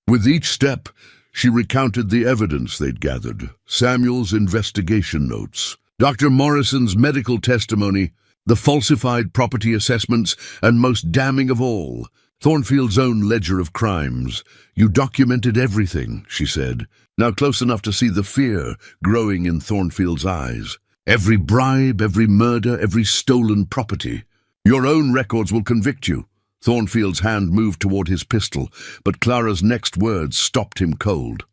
With each step, she recounted the evidence they'd gathered, Samuel's investigation notes, Dr. Morrison's medical testimony, the falsified property assessments, and most damning of all, Thornfield's own ledger of crimes. You documented everything, she said, now close enough to see the fear growing in Thornfield's eyes. Every bribe, every murder, every stolen property. Your own records will convict you. Thornfield's hand moved toward his pistol, but Clara's next words stopped him cold.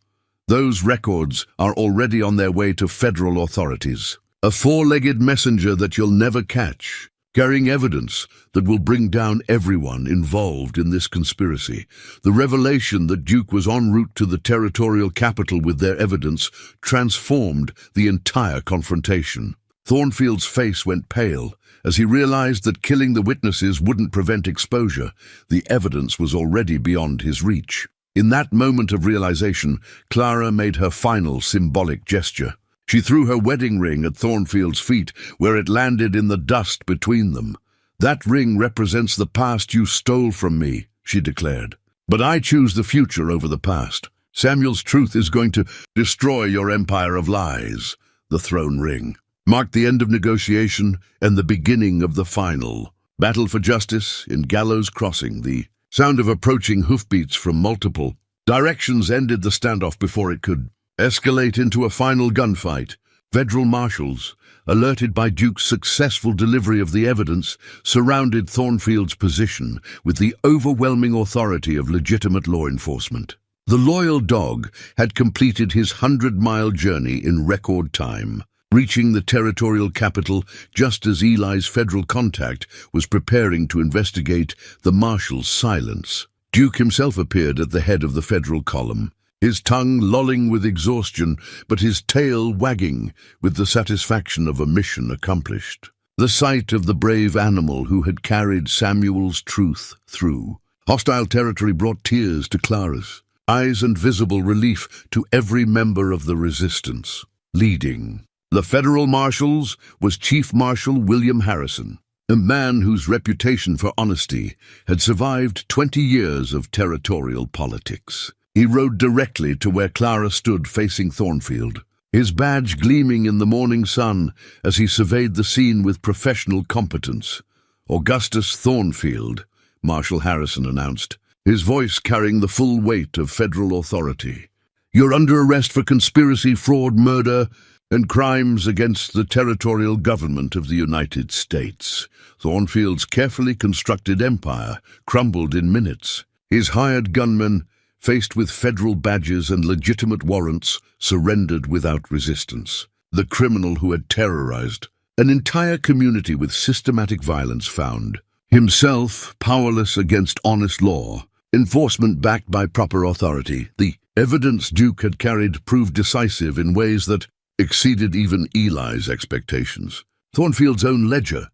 Those records are already on their way to federal authorities. A four-legged messenger that you'll never catch, carrying evidence that will bring down everyone involved in this conspiracy. The revelation that Duke was en route to the territorial capital with their evidence transformed the entire confrontation. Thornfield's face went pale as he realized that killing the witnesses wouldn't prevent exposure. The evidence was already beyond his reach. In that moment of realization, Clara made her final symbolic gesture. She threw her wedding ring at Thornfield's feet, where it landed in the dust between them. That ring represents the past you stole from me, she declared. But I choose the future over the past. Samuel's truth is going to destroy your empire of lies. The throne ring marked the end of negotiation and the beginning of the final battle for justice in Gallows Crossing. The sound of approaching hoofbeats from multiple directions ended the standoff before it could escalate into a final gunfight. Federal marshals, alerted by Duke's successful delivery of the evidence, surrounded Thornfield's position with the overwhelming authority of legitimate law enforcement. The loyal dog had completed his 100-mile journey in record time, reaching the territorial capital just as Eli's federal contact was preparing to investigate the marshal's silence. Duke himself appeared at the head of the federal column, his tongue lolling with exhaustion, but his tail wagging with the satisfaction of a mission accomplished. The sight of the brave animal who had carried Samuel's truth through hostile territory brought tears to Clara's eyes and visible relief to every member of the resistance. Leading the federal marshals was Chief Marshal William Harrison, a man whose reputation for honesty had survived 20 years of territorial politics. He rode directly to where Clara stood facing Thornfield, his badge gleaming in the morning sun as he surveyed the scene with professional competence. "Augustus Thornfield," Marshal Harrison announced, his voice carrying the full weight of federal authority. "You're under arrest for conspiracy, fraud, murder, and crimes against the territorial government of the United States." Thornfield's carefully constructed empire crumbled in minutes. His hired gunmen, faced with federal badges and legitimate warrants, surrendered without resistance. The criminal who had terrorized an entire community with systematic violence found himself powerless against honest law, enforcement backed by proper authority. The evidence Duke had carried proved decisive in ways that exceeded even Eli's expectations. Thornfield's own ledger,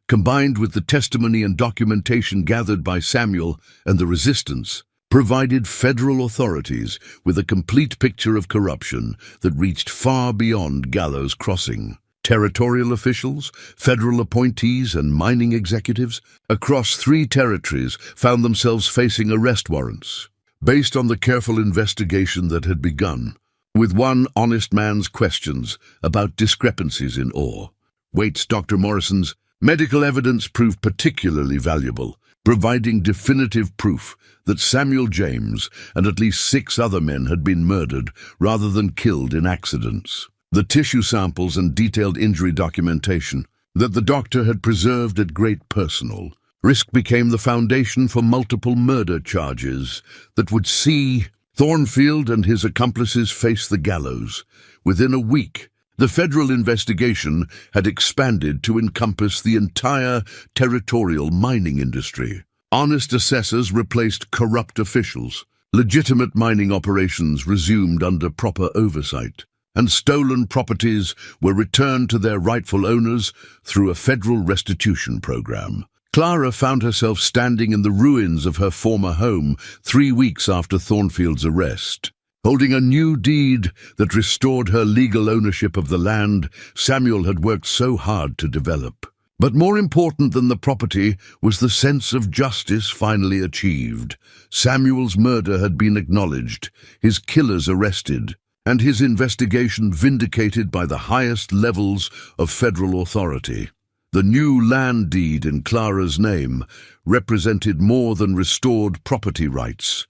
combined with the testimony and documentation gathered by Samuel and the resistance, provided federal authorities with a complete picture of corruption that reached far beyond Gallows Crossing. Territorial officials, federal appointees, and mining executives across 3 territories found themselves facing arrest warrants, based on the careful investigation that had begun, with one honest man's questions about discrepancies in ore. Waits Dr. Morrison's medical evidence proved particularly valuable, providing definitive proof that Samuel James and at least 6 other men had been murdered rather than killed in accidents. The tissue samples and detailed injury documentation that the doctor had preserved at great personal risk became the foundation for multiple murder charges that would see Thornfield and his accomplices face the gallows. Within a week, the federal investigation had expanded to encompass the entire territorial mining industry. Honest assessors replaced corrupt officials, legitimate mining operations resumed under proper oversight, and stolen properties were returned to their rightful owners through a federal restitution program. Clara found herself standing in the ruins of her former home 3 weeks after Thornfield's arrest, holding a new deed that restored her legal ownership of the land Samuel had worked so hard to develop. But more important than the property was the sense of justice finally achieved. Samuel's murder had been acknowledged, his killers arrested, and his investigation vindicated by the highest levels of federal authority. The new land deed in Clara's name represented more than restored property rights.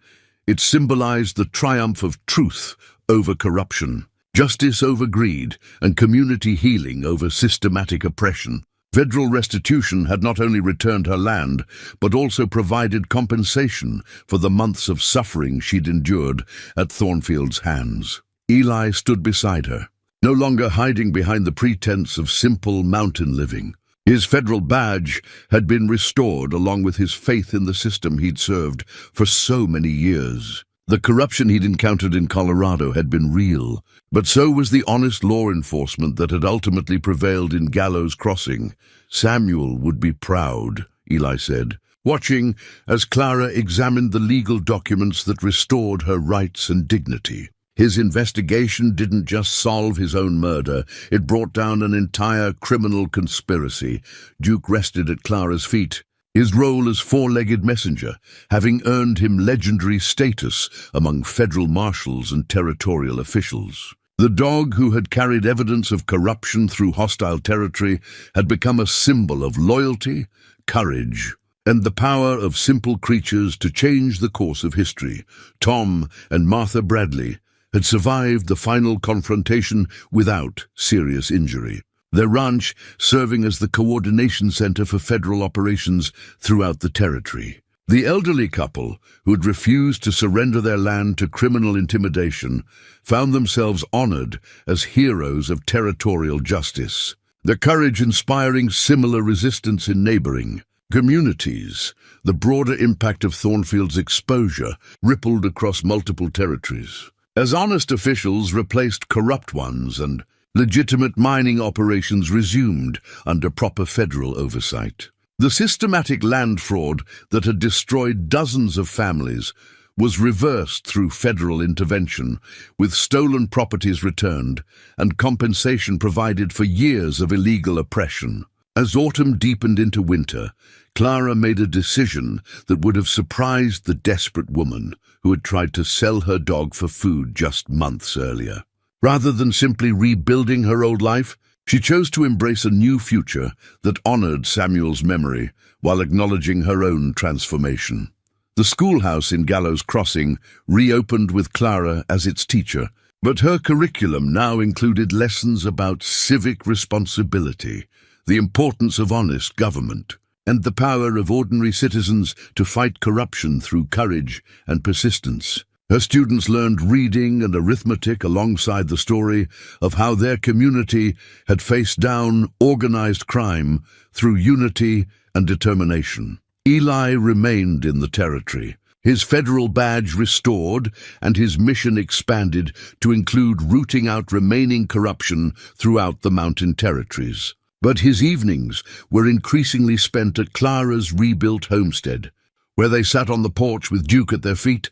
It symbolized the triumph of truth over corruption, justice over greed, and community healing over systematic oppression. Federal restitution had not only returned her land, but also provided compensation for the months of suffering she'd endured at Thornfield's hands. Eli stood beside her, no longer hiding behind the pretense of simple mountain living. His federal badge had been restored along with his faith in the system he'd served for so many years. The corruption he'd encountered in Colorado had been real, but so was the honest law enforcement that had ultimately prevailed in Gallows Crossing. Samuel would be proud, Eli said, watching as Clara examined the legal documents that restored her rights and dignity. His investigation didn't just solve his own murder, it brought down an entire criminal conspiracy. Duke rested at Clara's feet, his role as four-legged messenger, having earned him legendary status among federal marshals and territorial officials. The dog who had carried evidence of corruption through hostile territory had become a symbol of loyalty, courage, and the power of simple creatures to change the course of history. Tom and Martha Bradley had survived the final confrontation without serious injury, their ranch serving as the coordination center for federal operations throughout the territory. The elderly couple, who had refused to surrender their land to criminal intimidation, found themselves honored as heroes of territorial justice, their courage inspiring similar resistance in neighboring communities. The broader impact of Thornfield's exposure rippled across multiple territories, as honest officials replaced corrupt ones and legitimate mining operations resumed under proper federal oversight. The systematic land fraud that had destroyed dozens of families was reversed through federal intervention, with stolen properties returned and compensation provided for years of illegal oppression. As autumn deepened into winter, Clara made a decision that would have surprised the desperate woman who had tried to sell her dog for food just months earlier. Rather than simply rebuilding her old life, she chose to embrace a new future that honored Samuel's memory while acknowledging her own transformation. The schoolhouse in Gallows Crossing reopened with Clara as its teacher, but her curriculum now included lessons about civic responsibility, the importance of honest government, and the power of ordinary citizens to fight corruption through courage and persistence. Her students learned reading and arithmetic alongside the story of how their community had faced down organized crime through unity and determination. Eli remained in the territory, his federal badge restored and his mission expanded to include rooting out remaining corruption throughout the mountain territories. But his evenings were increasingly spent at Clara's rebuilt homestead, where they sat on the porch with Duke at their feet,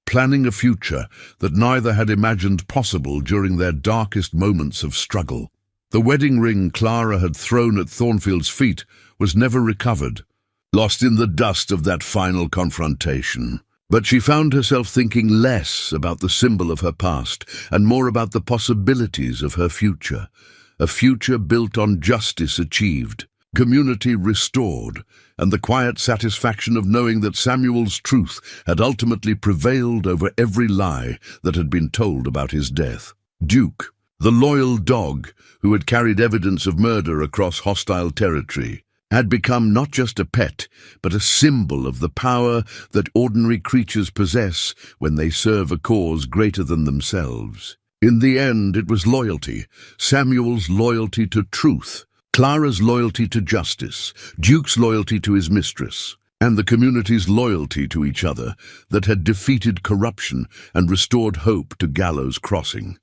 planning a future that neither had imagined possible during their darkest moments of struggle. The wedding ring Clara had thrown at Thornfield's feet was never recovered, lost in the dust of that final confrontation. But she found herself thinking less about the symbol of her past and more about the possibilities of her future, a future built on justice achieved, community restored, and the quiet satisfaction of knowing that Samuel's truth had ultimately prevailed over every lie that had been told about his death. Duke, the loyal dog who had carried evidence of murder across hostile territory, had become not just a pet, but a symbol of the power that ordinary creatures possess when they serve a cause greater than themselves. In the end, it was loyalty, Samuel's loyalty to truth, Clara's loyalty to justice, Duke's loyalty to his mistress, and the community's loyalty to each other that had defeated corruption and restored hope to Gallows Crossing.